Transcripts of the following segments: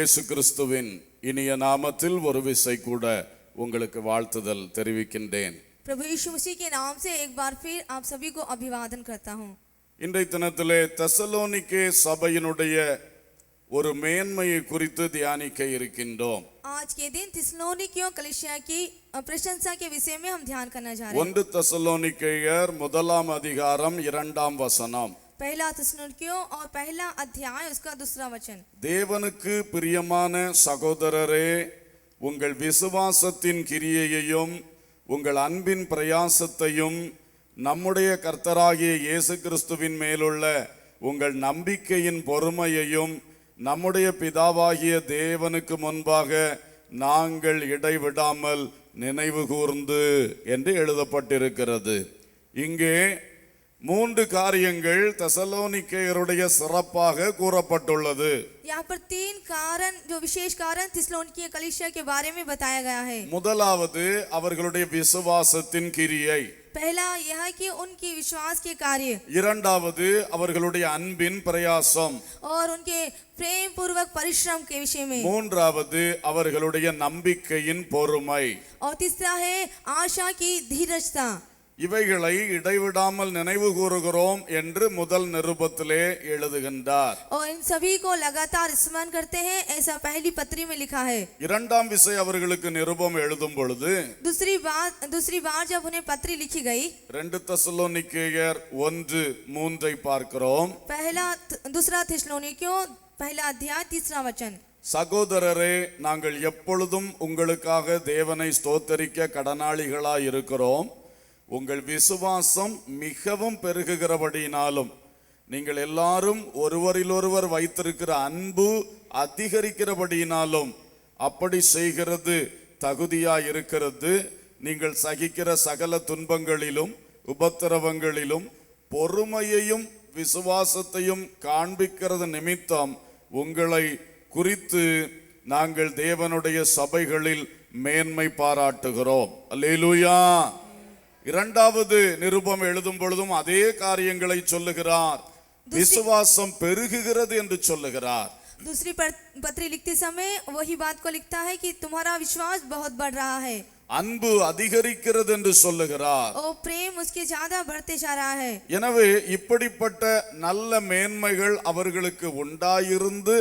இயேசு கிறிஸ்துவின் இனிய நாமத்தில் ஒரு விசை கூட உங்களுக்கு வாழ்த்துதல் தெரிவிக்கின்றேன். प्रभु यीशु मसीह के नाम से एक बार फिर आप सभी को अभिवादन करता हूं. இன்றைய தினத்திலே தெசலோனிக்கே சபையினுடைய ஒரு மேன்மையை குறித்து தியானிக்க இருக்கின்றோம். आज के दिन थिस्सलुनीकियों कलीसिया की प्रशंसा के विषय में हम ध्यान करना जा रहे हैं. 1 தெசலோனிக்கேயர் 1ஆம் அதிகாரம் 2ஆம் வசனம். पहला थिस्सलुनीकियों और पहला अध्याय उसका दूसरा वचन. தேவனுக்கு பிரியமான சகோதரரே, உங்கள் விசுவாசத்தின் கிரியையையும் உங்கள் அன்பின் பிரயாசத்தையும் நம்முடைய கர்த்தராகிய இயேசு கிறிஸ்துவின் மேலுள்ள உங்கள் நம்பிக்கையின் பொறுமையையும் நம்முடைய பிதாவாகிய தேவனுக்கு முன்பாக நாங்கள் இடைவிடாமல் நினைவு கூர்ந்து என்று எழுதப்பட்டிருக்கிறது. இங்கே 3 காரியங்கள் தெசலோனிக்கேயருடைய சிறப்பாக கூறப்பட்டுள்ளது. यहाँ पर 3 कारण, जो विशेष कारण थिस्सलुनीकियों कलीसिया के बारे में बताया गया है. முதலாவது அவர்களுடைய விசுவாசத்தின் கிரியை. पहला यह है कि उनकी विश्वास के कार्य. இரண்டாவது அவர்களுடைய அன்பின் பிரயாசம். और उनके प्रेम पूर्वक परिश्रम के विषय में. மூன்றாவது அவர்களுடைய நம்பிக்கையின் பொறுமை. और तीसरा है आशा की धीरजता. இவைகளை இடைவிடாமல் நினைவு கூறுகிறோம் என்று முதல் நிருபத்திலே எழுதுகின்றார். और इन सभी को लगातार स्मरण करते हैं, ऐसा पहली पत्री में लिखा है. இரண்டாம் விசை அவர்களுக்கு நிருபம் எழுதும் பொழுது दूसरी बार जब उन्हें पत्री लिखी गई, 2 தெசலோனிக்கேயர் 1:3 பார்க்கிறோம். दूसरा थिस्सलुनीकियों पहला अध्याय तीसरा वचन. சகோதரரே, நாங்கள் எப்பொழுதும் உங்களுக்காக தேவனை ஸ்தோத்தரிக்க கடனாளிகளாய் இருக்கிறோம். உங்கள் விசுவாசம் மிகவும் பெருகுகிறபடியினாலும் நீங்கள் எல்லாரும் ஒருவரிலொருவர் வைத்திருக்கிற அன்பு அதிகரிக்கிறபடியினாலும் அப்படி செய்கிறது தகுதியாய் இருக்கிறது. நீங்கள் சகிக்கிற சகல துன்பங்களிலும் உபத்திரவங்களிலும் பொறுமையையும் விசுவாசத்தையும் காண்பிக்கிறது நிமித்தம் உங்களை குறித்து நாங்கள் தேவனுடைய சபைகளில் மேன்மை பாராட்டுகிறோம். அல்லேலூயா. இரண்டாவது நிருபம் எழுதும் பொழுதும் அதே காரியங்களை சொல்லுகிறார். விசுவாசம் பெருகுகிறது என்று சொல்லுகிறார். दूसरी पत्री लिखते समय वही बात को लिखता है कि तुम्हारा विश्वास बहुत बढ़ रहा है. அன்பு அதிகரிக்கிறது என்று சொல்லுகிறார். और प्रेम उसके ज्यादा बढ़ते जा रहा है. எனவே இப்படிப்பட்ட நல்ல மேன்மைகள் அவர்களுக்கு உண்டாயிருந்து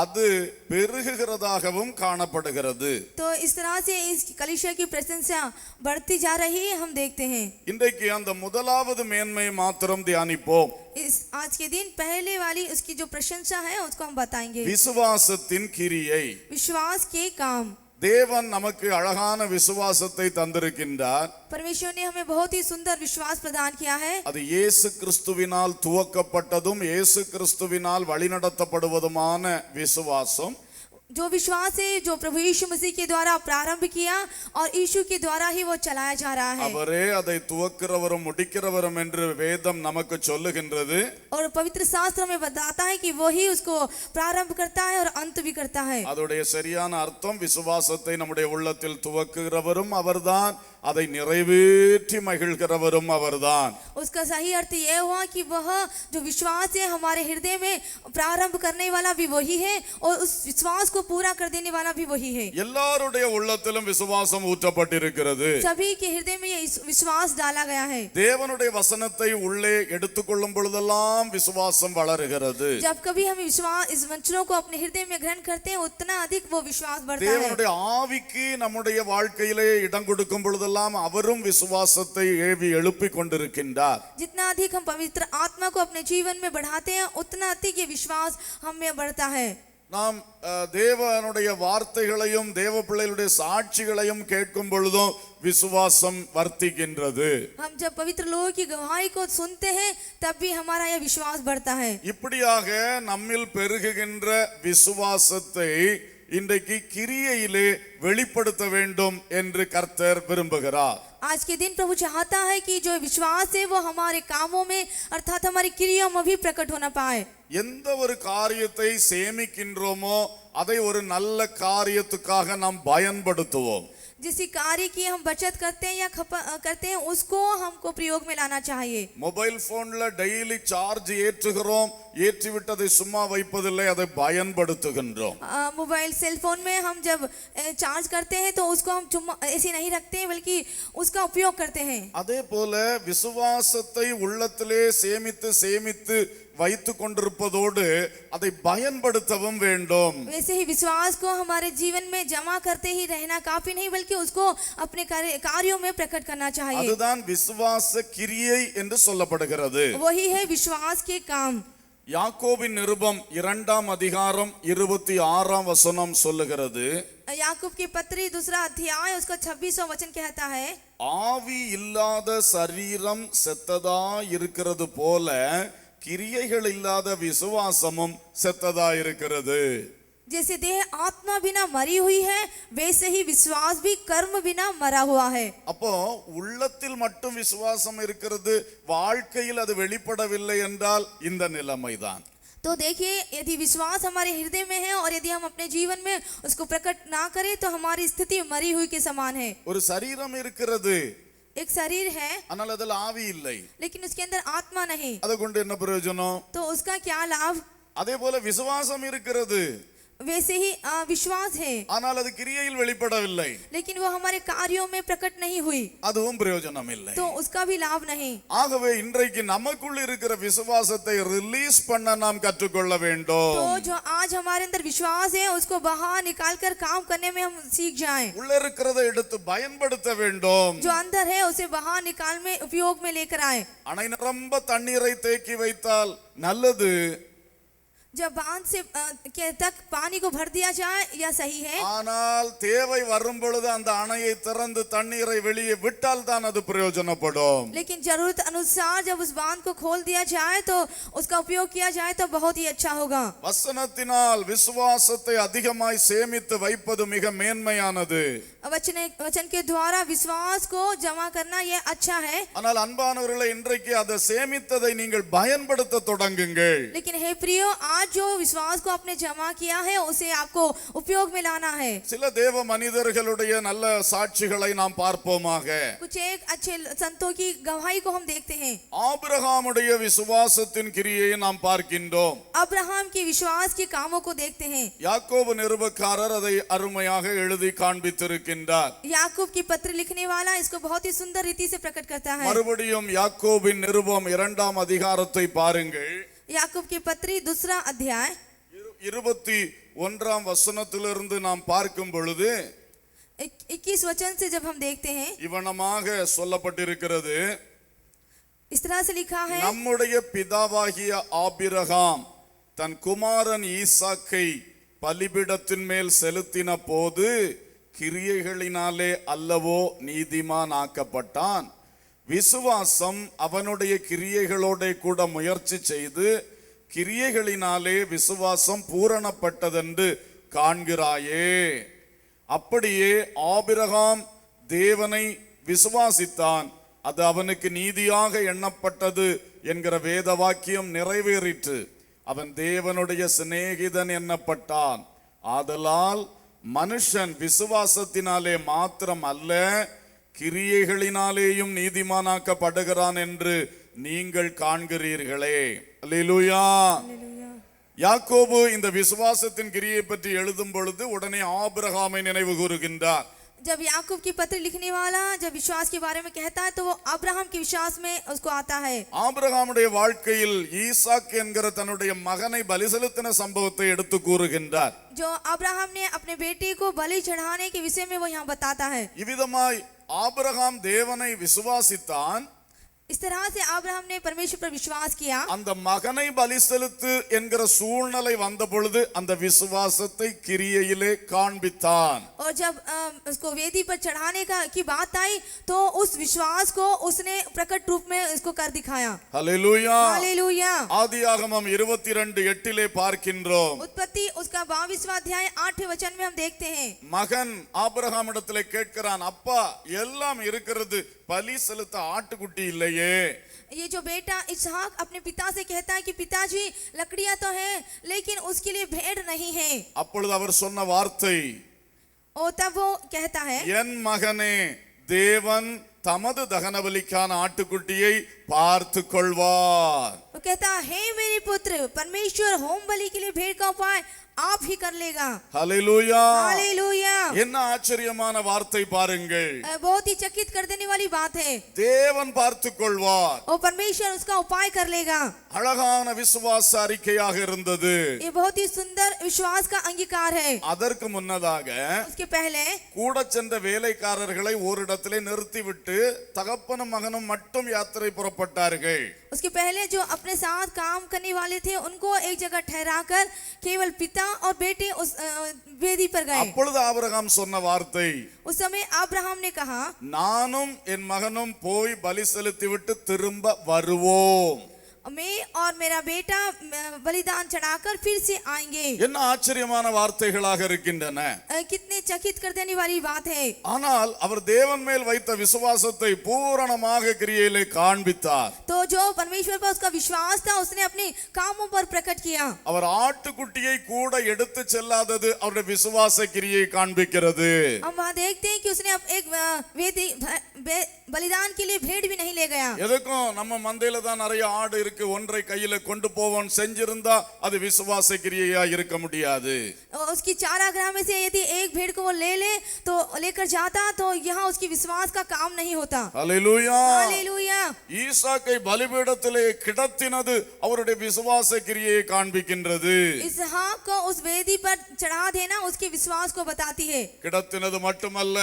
அது பெருகுகிறதாகவும் காணப்படுகிறது. तो इस तरह से इस कलीसिया की प्रशंसा बढ़ती जा रही है, हम देखते हैं. இன்றைக்கு அந்த முதலாவது மேன்மையை மாத்திரம் தியானிப்போம். इस आज के दिन पहले वाली उसकी जो प्रशंसा है उसको हम बताएंगे. விசுவாசத்தின் கிரியை. विश्वास के काम. தேவன் நமக்கு அழகான விசுவாசத்தை தந்திருக்கின்றார். परमेश्वर ने हमें बहुत ही सुंदर विश्वास प्रदान किया है. அது இயேசு கிறிஸ்துவினால் துவக்கப்பட்டதும் இயேசு கிறிஸ்துவினால் வழிநடத்தப்படுவதுமான விசுவாசம். जो विश्वास है जो प्रभु यीशु मसीह के द्वारा प्रारंभ किया और यीशु के द्वारा ही वो चलाया जा रहा है. அவரே அதை துவக்கிறவரும் முடிக்கிறவரும் என்று வேதம் நமக்கு சொல்லுகின்றது. और पवित्र शास्त्र में बताता है कि वही उसको प्रारंभ करता है और अंत भी करता है. அதோடைய சரியான அர்த்தம் விசுவாசத்தை நம்முடைய உள்ளத்தில் துவக்குகிறவரும் அவர்தான், அதை நிறைவேற்றி மகிழ்கிறவரும் அவர்தான். उसका सही अर्थ यह हुआ कि वह जो विश्वास है हमारे हृदय में प्रारंभ करने वाला भी वही है और उस विश्वास को पूरा कर देने वाला भी वही है. எல்லாருடைய உள்ளத்திலும் விசுவாசம் ஊற்றப்பட்டிருக்கிறது. सभी के हृदय में ये विश्वास डाला गया है. தேவனுடைய வசனத்தை உள்ளே எடுத்துக்கொள்ளும் பொழுதெல்லாம் விசுவாசம் வளருகிறது. जब कभी हम विश्वास इस वचनों को अपने हृदय में ग्रहण करते हैं उतना अधिक वो विश्वास बढ़ता है. தேவனுடைய ஆவிக்கு நம்முடைய வாழ்க்கையிலே இடம் கொடுக்கும் பொழுதெல்லாம் அவரும் விசுவாசத்தை ஏவி எழுப்பி கொண்டிருக்கின்றார். जितना अधिक हम पवित्र आत्मा को अपने जीवन में बढ़ाते हैं उतना अधिक ये विश्वास हम में बढ़ता है. நாம் தேவனுடைய வார்த்தைகளையும் தேவ பிள்ளைகளுடைய சாட்சிகளையும் கேட்கும் பொழுதும் விசுவாசம் வர்த்திக்கின்றது. हम जब पवित्र लोगों की गवाही को सुनते हैं तब भी हमारा यह विश्वास बढ़ता है. இப்படியாக நம்மில் பெருகுகின்ற விசுவாசத்தை இன்றைக்கு கிரியையிலே வெளிப்படுத்த வேண்டும் என்று கர்த்தர் விரும்புகிறார். आज के दिन प्रभु चाहता है कि जो विश्वास है वो हमारे कामों में अर्थात हमारी क्रियाओं में भी प्रकट होना पाए. எந்த ஒரு காரியத்தை சேமிக்கின்றோமோ அதை ஒரு நல்ல காரியத்துக்காக நாம் பயன்படுத்துவோம். जिस कार्य की हम बचत करते हैं या करते हैं उसको हमको प्रयोग में लाना चाहिए। மொபைல் போன்ல டெய்லி சார்ஜ் ஏற்றுகிறோம், ஏற்றி விட்டதை சும்மா வைப்பதில்லை, அதை பயன்படுத்துகின்றோம். मोबाइल सेल फोन में हम जब चार्ज करते हैं तो उसको हम चुम्मा ऐसे नहीं रखते हैं बल्कि उसका उपयोग करते हैं। அதே போல விசுவாசத்தை உள்ளத்திலே சேமித்து சேமித்து வைத்து கொண்டிருப்பதோடு அதை பயன்படுத்தவும் வேண்டும். वैसे ही विश्वास को हमारे जीवन में जमा करते ही रहना काफी नहीं बल्कि उसको अपने कार्यों में प्रकट करना चाहिए। அதுதான் விசுவாச கிரியை என்று சொல்லப்படுகிறது. वही है विश्वास के काम। யாக்கோபின் நிருபம் 2ஆம் அதிகாரம் 26ஆம் வசனம் சொல்லுகிறது, याकूब की पत्री 2 अध्याय उसका 26वां वचन कहता है, ஆவி இல்லாத சரீரம் செத்ததா இருக்கிறது போல கிரியைகள் இல்லாத விசுவாசமும் செத்ததா இருக்கிறது. जैसे देह आत्मा बिना मरी हुई है वैसे ही विश्वास भी कर्म बिना मरा हुआ है। அப்போ உள்ளத்தில் மட்டும் விசுவாசம் இருக்கிறது, வாழ்க்கையில் அது வெளிப்படவில்லை என்றால் இந்த நிலைமைதான். तो देखिए यदि विश्वास हमारे हृदय में है और यदि हम अपने जीवन में उसको प्रकट ना करें तो हमारी स्थिति मरी हुई के समान है। ஒரு சரீரம் இருக்கிறது, एक शरीर है ஆனால் அதில் ஆவி இல்லை, लेकिन उसके अंदर आत्मा नहीं, அதை கொண்டு என்ன பிரயோஜனம்? तो उसका क्या लाभ? அதே போல விசுவாசம் இருக்கிறது, वैसे ही विश्वास है, ஆனால் அது கிரியையில் வெளிப்படவில்லை, लेकिन वो हमारे कार्यों में प्रकट नहीं हुई, அதுவும் பிரயோஜனம் இல்லை. तो उसका भी लाभ नहीं। ஆகவே இன்றைக்கு நமக்குள்ள இருக்கிற விசுவாசத்தை ரிலீஸ் பண்ண நாம் கற்றுக்கொள்ள வேண்டும். तो जो आज हमारे अंदर विश्वास है उसको बाहर निकाल कर काम करने में हम सीख जाएं। உள்ள இருக்கிறதை எடுத்து பயன்படுத்த வேண்டும். जो अंदर है उसे बाहर निकाल में उपयोग में लेकर आए। அணை நிரம்ப தண்ணீரை தேக்கி வைத்தால் நல்லது, जब बांध से के तक पानी को भर दिया जाए या सही है, ஆனால் தேவை வரும் பொழுது அந்த அணையை திறந்து தண்ணீரை வெளியே விட்டால் தான் அது பிரயோஜனப்படும். लेकिन जरूरत अनुसार जब उस बांध को खोल दिया जाए तो उसका उपयोग किया जाए तो बहुत ही अच्छा होगा। வசனத்தினால் விசுவாசத்தை அதிகமாய் சேமித்து வைப்பது மிக மேன்மையானது. वचन के द्वारा विश्वास को जमा करना यह अच्छा है। ஆனால் அன்பானவர்களே, இன்றைக்கு அதை சேமித்ததை நீங்கள் பயன்படுத்த தொடங்குங்கள். लेकिन हे प्रियो, आज जो विश्वास को आपने जमा किया है उसे आपको उपयोग में लाना है। சில தேவ மனிதர்களுடைய நல்ல சாட்சிகளை நாம் பார்ப்போமாக. कुछ एक अच्छे संतों की गवाही को हम देखते हैं। ஆபிரகாமுடைய விசுவாசத்தின் கிரியை நாம் பார்க்கின்றோம். अब्राहम की विश्वास के कामों को देखते हैं। யாக்கோபு நிருபக்காரர் அதை அருமையாக எழுதி காண்பித்திருக்கின்றார். याकूब की पत्र लिखने वाला इसको बहुत ही सुंदर रीति से प्रकट करता है। மறுபடியும் யாக்கோபின் நிருபம் 2ஆம் அதிகாரத்தை பாருங்கள். याकूब की पत्री 2 अध्याय 21ஆம் வசனத்திலிருந்து நாம் பார்க்கும் பொழுது 21 वचन से जब हम देखते हैं இவனமாக சொல்லப்பட்டிருக்கிறது, इस तरह से लिखा है, நம்முடைய பிதாவாகிய ஆபிரகாம் தன் குமாரன் ஈசாக்கை பலிபீடத்தின் மேல் செலுத்தின போது கிரியைகளினாலே அல்லவோ நீதிமான் ஆக்கப்பட்டான். விசுவாசம் அவனுடைய கிரியைகளோட கூட முயற்சி செய்து கிரியைகளினாலே விசுவாசம் பூரணப்பட்டதென்று காண்கிறாயே. அப்படியே ஆபிரகாம் தேவனை விசுவாசித்தான், அது அவனுக்கு நீதியாக எண்ணப்பட்டது என்கிற வேத வாக்கியம் நிறைவேறிற்று. அவன் தேவனுடைய சிநேகிதன் எண்ணப்பட்டான். ஆதலால் மனுஷன் விசுவாசத்தினாலே மாத்திரம் அல்ல கிரியைகளினாலேயும் நீதிமானாக்கப்படுகிறான் என்று நீங்கள் காண்கிறீர்களே. அல்லேலூயா. யாக்கோபு இந்த விசுவாசத்தின் கிரியை பற்றி எழுதும் பொழுது உடனே ஆபிரகாமை நினைவு கூறுகின்றார். जब याकूब की पत्र लिखने वाला जब विश्वास के बारे में कहता है तो वो अब्राहम के विश्वास में उसको आता है। ஆபிரகாமுடைய வாழ்க்கையில் ஈசாக் என்கிற தன்னுடைய மகனை பலி செலுத்தின சம்பவத்தை எடுத்து கூறுகின்றார். जो अब्राहम ने अपने बेटे को बलि चढ़ाने के विषय में वो यहाँ बताता है। இவ்விதமாய் ஆபிரகாம் தேவனை விசுவாசித்தான். इस तरह से अब्राहम ने परमेश्वर पर विश्वास किया। அந்த மகனை பலி செலுத்து என்கிற சூழ்நிலை வந்த பொழுது அந்த விசுவாசத்தை கிரியையிலே காண்பித்தான். और जब उसको वेदी पर चढ़ाने की बात आई तो उस विश्वास को उसने प्रकट रूप में उसको कर दिखाया। हालेलुया। हालेलुया। ஆதியாகமம் 22:8 பார்க்கின்றோம். उत्पत्ति उसका 22वां अध्याय 8वें वचन में हम देखते हैं। மகன் ஆபிரகாமிடத்திலே கேட்கிறான், அப்பா எல்லாம் இருக்கிறது, பலி செலுத்த ஆட்டுக்குட்டி இல்லையே. ये जो बेटा इसहाक अपने पिता से कहता है कि पिताजी लकड़ियां तो हैं लेकिन उसके लिए भेड़ नहीं है। அப்பொழுது அவர் சொன்ன வார்த்தை, और तब वो कहता है, என் மகனே, தேவன் தமது தகனபலிக்கான ஆட்டுக்குட்டியை பார்த்து கொள்வார். वो कहता हे मेरे पुत्र, परमेश्वर होम बलि के लिए भेड़ का उपाय आप ही कर लेगा. ஹல்லேலூயா. हालेलुया. என்ன ஆச்சரியமான வார்த்தை பாருங்கள். बहुत ही चकित कर देने वाली बात है. தேவன் பார்த்து கொள்வார். और परमेश्वर उसका उपाय कर लेगा. அழகான விசுவாச அறிக்கையாக இருந்தது. ये बहुत ही सुंदर विश्वास का अंगीकार है. அதற்கு முன்னதாக उसके पहले கூட சென்ற வேலைக்காரர்களை ஓரிடத்திலே நிறுத்திவிட்டு தகப்பனும் மகனும் மட்டும் யாத்திரை புறப்பட்டார்கள். उसके पहले जो अपने साथ काम करने वाले थे उनको एक जगह ठहराकर केवल पिता और बेटे उस वेदी पर गए. அப்பொழுது ஆபிரகாம் சொன்ன வார்த்தை, उस समय अब्राहम ने कहा, நானும் என் மகனும் போய் பலி செலுத்திவிட்டு திரும்ப வருவோம். मैं और मेरा बेटा बलिदान चढ़ाकर फिर से आएंगे. என்ன ஆச்சரியமான வார்த்தைகளாக இருக்கின்றன. कितने चकित कर देने वाली बात है. ஆனால் அவர் தேவன் மேல் வைத்த விசுவாசத்தை பூரணமாக கிரியையிலே காண்பித்தார். तो जो परमेश्वर पर उसका विश्वास था उसने अपने कामों पर प्रकट किया. அவர் ஆட்டுக்குட்டியை கூட எடுத்து செல்லாதது அவருடைய விசுவாச கிரியை காண்பிக்கிறது. हम वहाँ देखते हैं कि उसने अब एक वेदी बलिदान के लिए भेड़ भी नहीं ले गया. எதுக்கும் நம்ம மந்தையில தான் நிறைய ஆடு இருக்கு, ஒன்றை கையில கொண்டு போவோம் செஞ்சிருந்தா அது விசுவாச கிரியையா இருக்க முடியாது. उसकी चारागाह में से यदि एक भेड़ को वो ले तो लेकर जाता तो यहाँ उसकी विश्वास का काम नहीं होता. ஹல்லேலூயா. हालेलुया. ஈசாக்கை பலிபீடத்திலே கிடத்தினது அவருடைய விசுவாச கிரியையை காண்பிக்கின்றது. इसहाक को उस वेदी पर चढ़ा देना उसके विश्वास को बताती है. கிடத்தினது மட்டுமல்ல,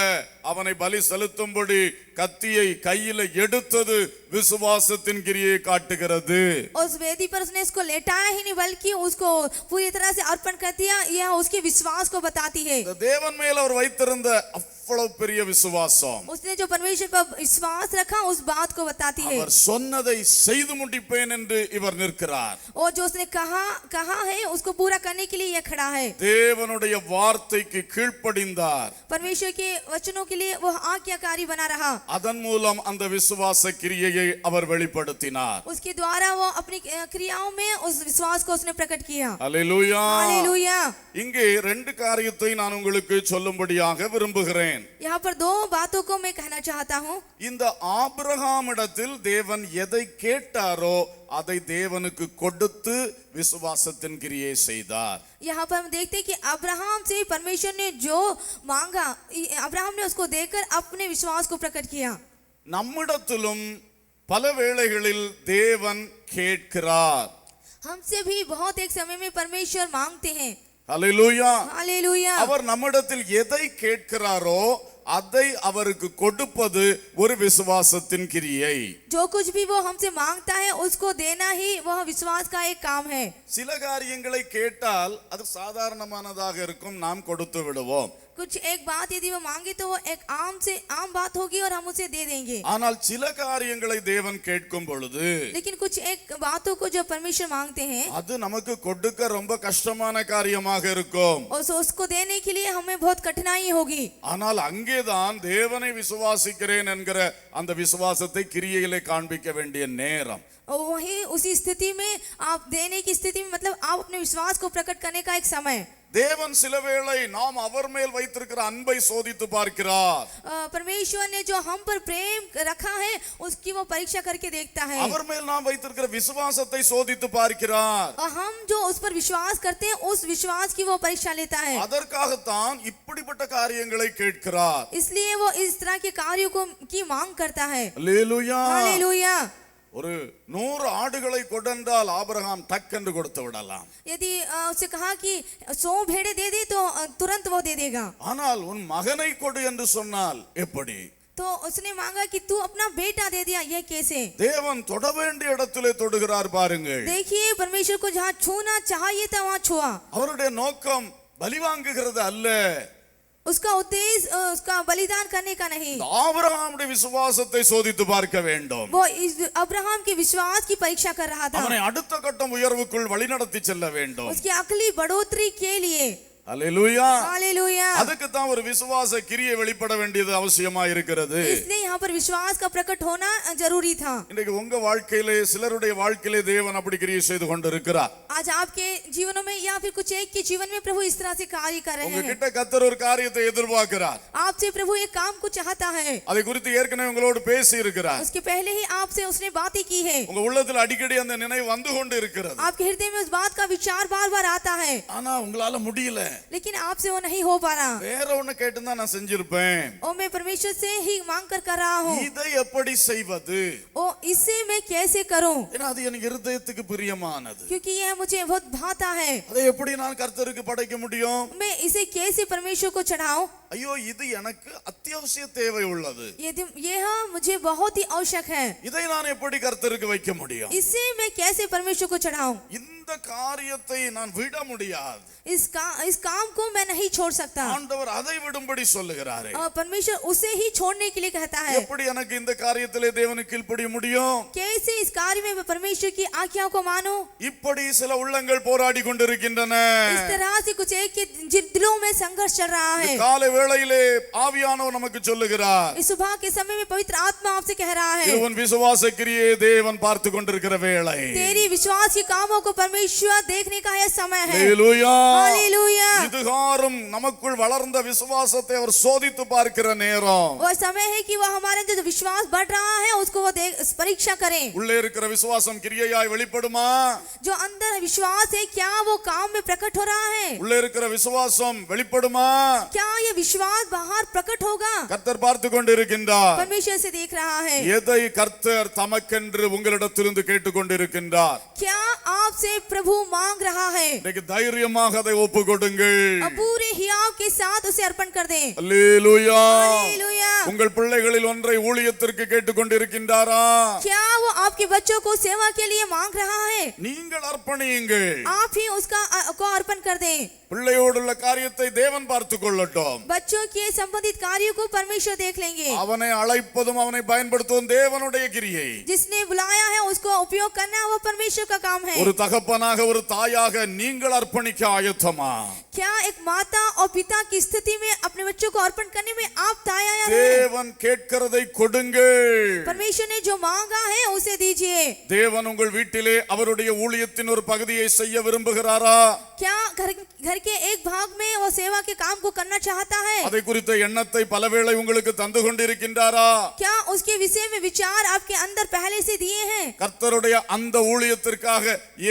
அவனை பலி செலுத்தும்படி கத்தியை கையில எடுத்தது விசுவாசத்தின் கிரியை காட்டுகிறது. उस वेदी पर उसने इसको लेटाया ही नहीं बल्कि उसको पूरी तरह से अर्पण कर दिया. यह उसके विश्वास को बताती है. இந்த தேவன் மேல் அவர் வைத்திருந்த அவ்வளவு பெரிய விசுவாசம், उसने जो परमेश्वर पर विश्वास रखा उस बात को बताती है. அவர் சொன்னதை செய்து முடிப்பேன் என்று இவர் நிற்கிறார். और जो उसने कहा है उसको पूरा करने के लिए यह खड़ा है. தேவனுடைய வார்த்தைக்கு கீழ்ப்படிந்தார். परमेश्वर के वचनों के लिए वो आज्ञाकारी बना रहा. அதன் மூலம் அந்த விசுவாச கிரியையை அவர் வெளிப்படுத்தினார். उसके द्वारा वो अपनी क्रियाओं में उस विश्वास को उसने प्रकट किया. ஹல்லேலூயா. हालेलुया. இங்கே ரெண்டு காரியத்தை நான் உங்களுக்கு சொல்லும்படியாக விரும்புகிறேன். यहाँ पर दो बातों को मैं कहना चाहता हूँ. இந்த ஆபிரகாமிடத்தில் தேவன் எதை கேட்டாரோ அதை தேவனுக்கு கொடுத்து விசுவாசத்தின் கிரியை செய்தார். यहाँ पर हम देखते हैं कि अब्राहम से परमेश्वर ने जो मांगा अब्राहम ने उसको देकर अपने विश्वास को प्रकट किया. நம்மிடத்திலும் பல வேளைகளில் தேவன் கேட்கிறார். हमसे भी बहुत एक समय में परमेश्वर मांगते हैं. ஹல்லேலூயா. हालेलुया. அவர் நம்மிடத்தில் எதை கேட்கிறாரோ அதை அவருக்கு கொடுப்பது ஒரு விசுவாசத்தின் கிரியை. जो कुछ भी वो हमसे मांगता है उसको देना ही वह विश्वास का एक काम है. சில காரியங்களை கேட்டால் அது சாதாரணமானதாக இருக்கும், நாம் கொடுத்து விடுவோம். कुछ एक बात यदि वो मांगे तो वो एक आम बात होगी और हम उसे दे देंगे. ஆனால் சில காரியங்களை தேவன் கேட்கும் பொழுது, लेकिन कुछ एक बातों को जो परमेश्वर मांगते हैं அது நமக்கு கொடுக்க ரொம்ப கஷ்டமான காரியமாக இருக்கும். उसको देने के लिए हमें बहुत कठिनाई होगी. ஆனால் அங்கேதான் தேவனை விசுவாசிக்கிறேன் என்கிற அந்த விசுவாசத்தை கிரியையிலே காண்பிக்க வேண்டிய நேரம். और वही उसी स्थिति में आप देने की स्थिति में मतलब आप अपने विश्वास को प्रकट करने का एक समय. தேவன் சில வேளை நாம் அவர் மேல் வைத்திருக்கிற அன்பை சோதித்து பார்க்கிறார். परमेश्वर ने जो हम पर प्रेम रखा है उसकी वो परीक्षा करके देखता है. அவர் மேல் நாம் வைத்திருக்கிற விசுவாசத்தை சோதித்து பார்க்கிறார். और हम जो उस पर विश्वास करते हैं उस विश्वास की वो परीक्षा लेता है. அதற்காகத்தான் இப்படிப்பட்ட காரியங்களை கேட்கிறார். इसलिए वो इस तरह के कार्यों को की मांग करता है. அல்லேலூயா. हालेलुया. ஒரு 100 ஆடுகளை கொண்டென்றால் ஆபிரகாம் டக்கென்று கொடுத்து விடலாம். यदि उसे कहा कि 100 भेड़ें दे दे तो तुरंत वो दे देगा. ஆனால் உன் மகனை கொடு என்று சொன்னால் எப்படி? तो उसने मांगा कि तू अपना बेटा दे दिया, यह कैसे? தேவன் தொட வேண்டிய இடத்திலே தொடுகிறார் பாருங்கள். देखिए परमेश्वर को जहाँ छूना चाहिए था वहाँ छुआ. அவருடைய நோக்கம் பலி வாங்குகிறது அல்ல, उसका उद्देश्य उसका बलिदान करने का नहीं. ஆபிரகாமுடைய விசுவாசத்தை சோதித்து பார்க்க வேண்டும். वो अब्राहम के विश्वास की परीक्षा कर रहा था. அவனை அடுத்த கட்டம் உயர்வுக்குள் வழிநடத்தி செல்ல வேண்டும். उसकी अगली बढ़ोतरी के लिए அல்லேலூயா. हालेलुया। அதுக்கு தான் ஒரு விசுவாச கிரியை வெளிப்பட வேண்டியது அவசியமா இருக்கிறது. इसलिए यहाँ पर विश्वास का प्रकट होना जरूरी था। இன்னைக்கு உங்க வாழ்க்கையிலே சிலருடைய வாழ்க்கையிலே தேவன் அப்படி கிரியை செய்து கொண்டிருக்கிறார். आज आपके जीवनों में या फिर कुछ एक के जीवन में प्रभु इस तरह से कार्य कर रहे हैं। உங்ககிட்ட கர்த்தர் ஒரு காரியத்தை எதிர்பார்க்கிறார். आपसे प्रभु एक काम को चाहता है। அதை குறித்து ஏற்கனவே உங்களோடு பேசி இருக்கிறார். उसके पहले ही आपसे उसने बातें की है। உங்க உள்ளத்துல அடிக்கடி அந்த நினைவு வந்து கொண்டு இருக்கிறது. आपके हृदय में उस बात का विचार बार बार आता है, ஆனா உங்களால முடியல. लेकिन आपसे वो नहीं हो पा रहा। வேற ஒண்ணு கேட்டுதான் நான் செஞ்சிருப்பேன். और मैं परमेश्वर से ही मांग कर रहा हूँ, இதை எப்படி செய்வது? ओ इससे मैं कैसे करूँ, ஏன்னா அது எனக்கு இருதயத்துக்கு பிரியமானது. क्योंकि यह मुझे बहुत भाता है। அதை எப்படி நான் கர்த்தருக்கு படைக்க முடியும்? मैं इसे कैसे परमेश्वर को चढ़ाऊं? ஐயோ இது எனக்கு அத்தியாவசிய தேவை உள்ளது. यह मुझे बहुत ही आवश्यक है। இதை நான் எப்படி கர்த்தருக்கு வைக்க முடியும்? इसे मैं कैसे परमेश्वर को चढ़ाऊं? இந்த காரியத்தை நான் விட முடியாது. इस काम को मैं नहीं छोड़ सकता। ஆண்டவர் அதை விடும்படி சொல்லுகிறாரே. और परमेश्वर उसे ही छोड़ने के लिए कहता है। எப்படி எனக்கு இந்த காரியத்திலே தேவனுக்கு கீழ்ப்படிய முடியும்? कैसे इस कार्य में मैं परमेश्वर की आज्ञाओं को मानूं? இப்படி சில உள்ளங்கள் போராடி கொண்டிருக்கின்றன. इस तरह से कुछ एक के दिलों में संघर्ष चल रहा है। காலை வேளையிலே ஆவியானவர் நமக்கு சொல்லுகிறார். इस सुबह के समय में पवित्र आत्मा आपसे कह रहा है, இது உன் விசுவாச கிரியை தேவன் பார்த்து கொண்டிருக்கிற வேளை. तेरी विश्वास के कामों को परमेश्वर देखने का यह समय है। ஹalleluya. हालेलुया। இதுகாரும் நமக்குள் வளர்ந்த விசுவாசத்தை அவர் சோதித்து பார்க்கிற நேரம். वो समय है कि वह हमारे अंदर जो विश्वास बढ़ रहा है उसको वो परीक्षा करें। உள்ளே இருக்கிற விசுவாசம் கிரியையாய் வெளிப்படுமா? जो अंदर विश्वास है क्या वो काम में प्रकट हो रहा है? உள்ளே இருக்கிற விசுவாசம் வெளிப்படுமா? क्या ये विश्वास बाहर प्रकट होगा? கர்த்தர் பார்த்து கொண்டிருக்கின்றார். परमेश्वर से देख रहा है। எதை கர்த்தர் தமக்கென்று உங்களிடத்திலிருந்து கேட்டுக்கொண்டிருக்கின்றார்? क्या आपसे प्रभु मांग रहा है? இன்னைக்கு தைரியமாக அதை ஒப்பு கொடுங்கள். अब पूरे हियाव के साथ उसे अर्पण कर दें। அல்லேலூயா. हालेलुया। உங்கள் பிள்ளைகளில் ஒன்றை ஊழியத்திற்கு கேட்டுக்கொண்டிருக்கின்றாரா? क्या वो आपके बच्चों को सेवा के लिए मांग रहा है? நீங்கள் அர்ப்பணியுங்கள். आप ही उसका को अर्पण कर दें। பிள்ளையோடுள்ள காரியத்தை தேவன் பார்த்துக் கொள்ளட்டும். बच्चों के संबंधित कार्यों को परमेश्वर देख लेंगे। அவனை அழைப்பதும் அவனை பயன்படுத்துவதும் தேவனுடைய கிரியை. जिसने बुलाया है उसको उपयोग करना वो परमेश्वर का काम है। ஒரு தகப்பனாக ஒரு தாயாக நீங்கள் அர்ப்பணிக்க ஆயத்தமா? क्या एक माता और पिता की स्थिति में अपने बच्चों को अर्पण करने में आप तैयार हैं? தேவன் கேட்கிறதை கொடுங்கள். परमेश्वर ने जो मांगा है उसे दीजिए। தேவன் உங்கள் வீட்டிலே அவருடைய ஊழியத்தின் ஒரு பகுதியை செய்ய விரும்புகிறாரா? क्या घर के एक भाग में वो सेवा के काम को करना चाहता है? அதை குறித்த எண்ணத்தை பலவேளை உங்களுக்கு தந்து கொண்டிருக்கின்றாரா? क्या उसके विषय में विचार आपके अंदर पहले से दिए हैं? கர்த்தருடைய அந்த ஊழியத்திற்காக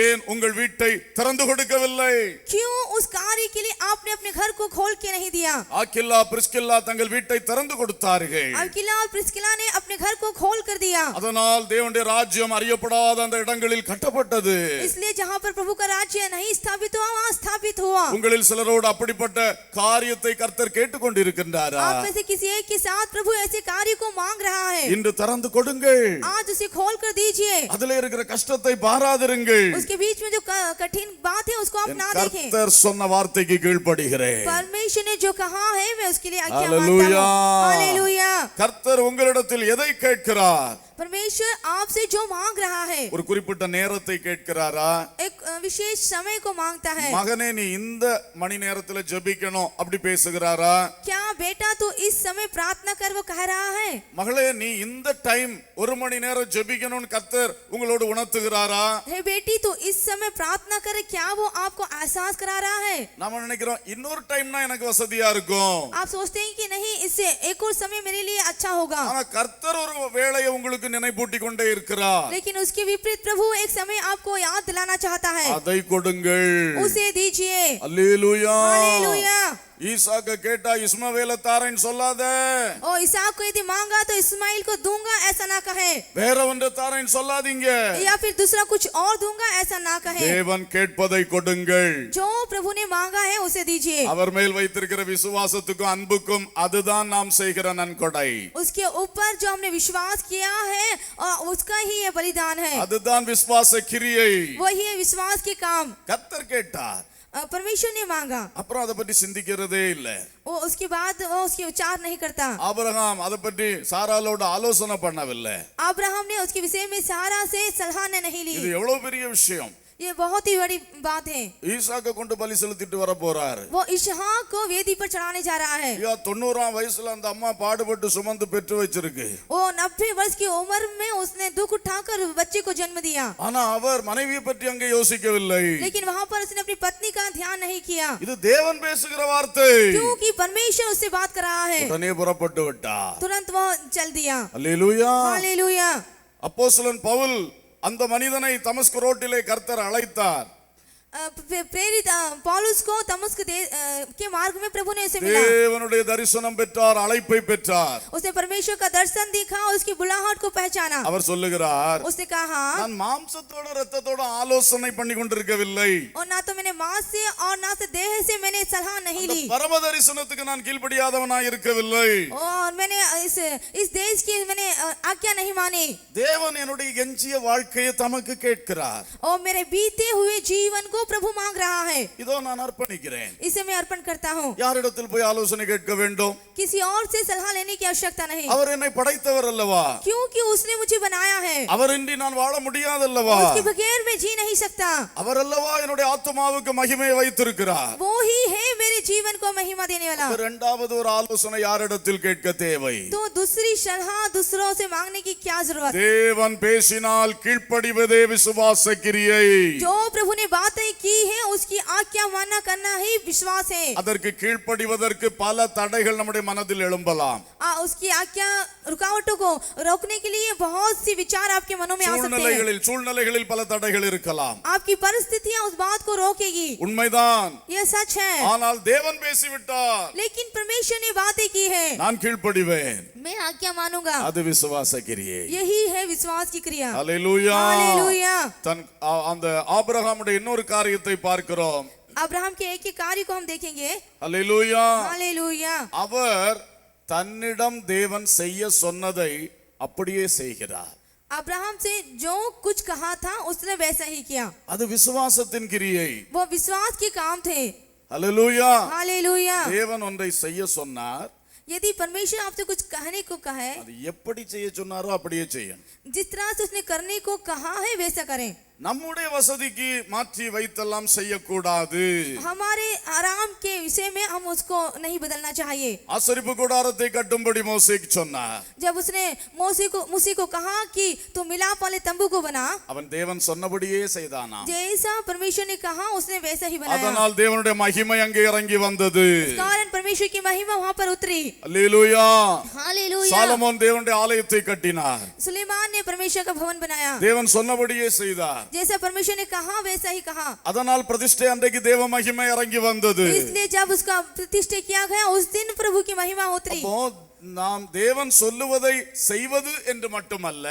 ஏன் உங்கள் வீட்டை திறந்து கொடுக்கவில்லை? क्यों उस कार्य के लिए आपने अपने घर को खोल के नहीं दिया? ஆக்கில்லா பிரிஸ்கில்லா தங்கள் வீட்டை திறந்து கொடுத்தார்கள். अक्विला और प्रिस्किला ने अपने घर को खोल कर दिया। அதனால் தேவனுடைய ராஜ்யம் அறியப்படாத அந்த இடங்களில் கட்டப்பட்டது. इसलिए जहाँ पर प्रभु का राज्य नहीं स्थापित हुआ वहाँ स्थापित हुआ। உங்களில் சிலரோடு அப்படிப்பட்ட காரியத்தை கர்த்தர் கேட்டுக்கொண்டிருக்கின்றாரா? आप में से किसी एक के साथ प्रभु ऐसे कार्य को मांग रहा है। இன்று திறந்து கொடுங்கள். आज उसे खोल कर दीजिए। அதிலே இருக்கிற கஷ்டத்தை பாராதிருங்கள். उसके बीच में जो कठिन बात है उसको आप என் ना देखें। கர்த்தர் சொன்ன வார்த்தைக்கு கீழ்ப்படிகிறேன். परमेश्वर ने जो कहा है मैं उसके लिए आज्ञा मानता हालेलुया। हूँ। हालेलुया। கர்த்தர் உங்களிடத்தில் எதை கேட்கிறார்? परमेश्वर आपसे जो मांग रहा है ஒரு குறிப்பிட்ட நேரத்தை கேட்கிறாரா? एक विशेष समय को मांगता है। மகனே நீ இந்த மணி நேரத்துல ஜெபிக்கணும் அப்படி பேசுகிறாரா? क्या बेटा तू इस समय प्रार्थना कर वो कह रहा है? மகளே நீ இந்த டைம் ஒரு மணி நேரம் ஜெபிக்கணும்னு கர்த்தர் உங்களோடு உணர்த்துகிறாரா? हे बेटी तू इस समय प्रार्थना करे क्या वो आपको एहसास करा रहा है? நாம நினைக்கிறோம் இன்னொரு டைம்னா எனக்கு வசதியா இருக்கும். आप सोचते हैं कि नहीं इससे एक और समय मेरे लिए अच्छा होगा। ஆனா கர்த்தர் ஒரு வேளையை உங்களுக்கு நினைப்பூட்டி கொண்டே இருக்கிறார். लेकिन उसके विपरीत प्रभु एक समय आपको याद दिलाना चाहता है। அதை கொடுங்கள். उसे दीजिए। அல்லேலூயா. हालेलुया। ஈசாக்க கேட்டா இஸ்மவேல தாரேன்னு சொல்லாத. ओ इसहाक को यदि मांगा तो इस्माइल को दूंगा ऐसा ना कहे, வேற ஒன்று தாரேன்னு சொல்லாதீங்க. या फिर दूसरा कुछ और दूंगा ऐसा ना कहे। தேவன் கேட்பதை கொடுங்கள். जो प्रभु ने मांगा है उसे दीजिए। அவர் மேல் வைத்திருக்கிற விசுவாசத்துக்கும் அன்புக்கும் அதுதான் நாம் செய்கிற நன்கொடை. उसके ऊपर जो हमने विश्वास किया है और उसका ही ये बलिदान है। அதுதான் விசுவாச கிரியை. वही है विश्वास के काम। கர்த்தர் கேட்டார். परमेश्वर ने मांगा, அப்புறம் அதை பற்றி சிந்திக்கிறதே இல்ல. वो उसके बाद वो उसके विचार नहीं करता। ஆபிரகாம் அதை பற்றி சாராளோட ஆலோசனை பண்ணவில்லை. अब्राहम ने उसके विषय में सारा से सलाह ने नहीं ली। இது எவ்வளவு பெரிய விஷயம். ये बहुत ही बड़ी बात है। ஈசாக்க கொண்டு பலி செலுத்திட்டு வர போறாரு. वो इसहाक को वेदी पर चढ़ाने जा रहा है। ஐயா 90ஆம் வயசுல அந்த அம்மா பாடுபட்டு சுமந்து பெற்று வச்சிருக்கு. वो 90 वर्ष की उम्र में उसने दुख उठाकर बच्चे को जन्म दिया। ஆனா அவர் மனைவியை பற்றி அங்கே யோசிக்கவில்லை. लेकिन वहां पर उसने अपनी पत्नी का ध्यान नहीं किया। இது தேவன் பேசுகிற வார்த்தை. क्योंकि परमेश्वर उससे बात कर रहा है। உடனே புறப்பட்டு விட்டார். तुरंत वो चल दिया। அல்லேலூயா. हालेलुया। அப்போஸ்தலன் பவுல் அந்த மனிதனை தமஸ்கு ரோட்டிலே கர்த்தர் அழைத்தார். प्रेरित पौलुस को दमिश्क के मार्ग में प्रभु ने उसे मिला। தேவனுடைய தரிசனம் பெற்றார், அழைப்பை பெற்றார். उसने परमेश्वर का दर्शन देखा, उसकी बुलाहट को पहचाना। அவர் சொல்லுகிறார், उसने कहा, நான் மாம்சத்தோட இரத்தத்தோட ஆலோசனை பண்ணி கொண்டிருக்கவில்லை. और ना तो मैंने मांस से और ना तो देह से मैंने सलाह नहीं ली। பரம தரிசனத்துக்கு நான் கீழ்ப்படியாதவனாய் இருக்கவில்லை. और मैंने इस देश की मैंने आज्ञा नहीं मानी। தேவன் என்னுடைய எஞ்சிய வாழ்க்கையை தமக்கு கேட்கிறார். और मेरे बीते हुए जीवन को प्रभु मांग रहा है। இதோ நான் அர்ப்பணிக்கிறேன். इसे मैं अर्पण करता हूँ। யாரிடத்தில் போய் ஆலோசனை கேட்க வேண்டும்? किसी और से सलाह लेने की आवश्यकता नहीं। அவர் என்னை படைத்தவர் அல்லவா? क्योंकि उसने मुझे बनाया है। அவரின்றி நான் வாழ முடியாதல்லவா? उसके बगैर मैं जी नहीं सकता। அவர் அல்லவா என்னுடைய ஆத்துமாவுக்கு மகிமையை வைத்திருக்கிறார். वो ही है मेरे जीवन को महिमा देने वाला। இரண்டாவது ஒரு ஆலோசனை யாரிடத்தில் கேட்க தேவை? तो दूसरी सलाह दूसरों से मांगने की क्या जरूरत? தேவன் பேசினால் கீழ்ப்படிவதே விசுவாச கிரியை. जो प्रभु ने बातें की है उसकी आज्ञा मानना करना ही विश्वास है। அதற்கு கீழ்ப்படிவதற்கு பல தடைகள் நம்முடைய மனதில் எழும்பலாம். उसकी आज्ञा रुकावटों को रोकने के लिए बहुत सी विचार आपके मनों में आ सकते हैं। சூழ்நிலைகளில் பல தடைகள் இருக்கலாம். आपकी परिस्थितियां उस बात को रोकेगी। உண்மைதான். यह सच है। ஆனால் தேவன் பேசிவிட்டார். लेकिन परमेश्वर ने बातें की है। நான் கீழ்ப்படிவேன். मैं आज्ञा मानूंगा। அது விசுவாச கிரியை. यही है विश्वास की क्रिया। ஹalleluya. हालेलुया। அந்த ஆபிரகாமுடைய இன்னொரு காரியத்தை பார்க்கிறோம். अब्राहम के एक ही कार्य को हम देखेंगे। ஹalleluya. हालेलुया। அவர் தன்னிடம் தேவன் செய்ய சொன்னதை அப்படியே செய்கிறார். अब्राहम से जो कुछ कहा था उसने वैसा ही किया। அது விசுவாசத்தின் கிரியை. वो विश्वास के काम थे। ஹalleluya. हालेलुया। தேவன் ஒன்றை செய்ய சொன்னார். यदि परमेश्वर आपसे कुछ कहने को कहे, அது எப்படி செய்ய சொன்னாரோ அப்படியே செய்யணும். जिस तरह से उसने करने को कहा है वैसा करें। நம்முடைய வசதிக்கு மாற்றி வைத்தெல்லாம் செய்யக்கூடாது. हमारे आराम के विषय में हम उसको नहीं बदलना चाहिए। ஆசரிப்பு கூடாரத்தை கட்டும்படி மோசேக்கு சொன்னார். जब उसने मूसा को कहा कि तू मिलाप वाले तंबू को बना, அவன் தேவன் சொன்னபடியே செய்தானாம். जैसा परमेश्वर ने कहा उसने वैसा ही बनाया। அதனால் தேவனுடைய மகிமை அங்கே இறங்கி வந்தது. इस कारण परमेश्वर की महिमा वहां पर उतरी। அல்லேலூயா. हालेलुया। சாலமோன் தேவனுடைய ஆலயத்தை கட்டினார். सुलेमान ने परमेश्वर का भवन बनाया। தேவன் சொன்னபடியே செய்தார். जैसा परमेश्वर ने कहा वैसा ही कहा। அதனால் பிரதிஷ்டை அன்றைக்கு தேவ மகிமை இறங்கி வந்தது. इसलिए जब उसका प्रतिष्ठा किया गया उस दिन प्रभु की महिमा उतरी। அப்போ நாம் தேவன் சொல்லுவதை செய்வது என்று மட்டுமல்ல,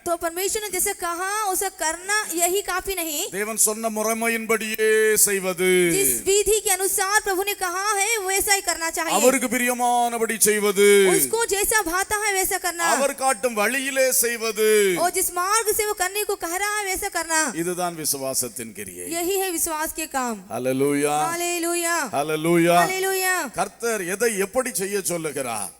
तो परमेश्वर ने जैसे कहा उसे करना यही काफी नहीं, தேவன் சொன்ன முறைமையின்படியே செய்வது. जिस विधि के अनुसार प्रभु ने कहा है वैसा ही करना चाहिए। அவருக்கு பிரியமானபடி செய்வது. उसको जैसा भाता है वैसा करना। அவர் காட்டும் வழியிலே செய்வது. और जिस मार्ग से वो करने को कह रहा है वैसा करना। இதுதான் விசுவாசத்தின் கிரியை. यही है विश्वास के काम। ஹalleluya. हालेलुया। ஹalleluya. हालेलुया। கர்த்தர் எதை எப்படி செய்ய சொல்லுகிறார்?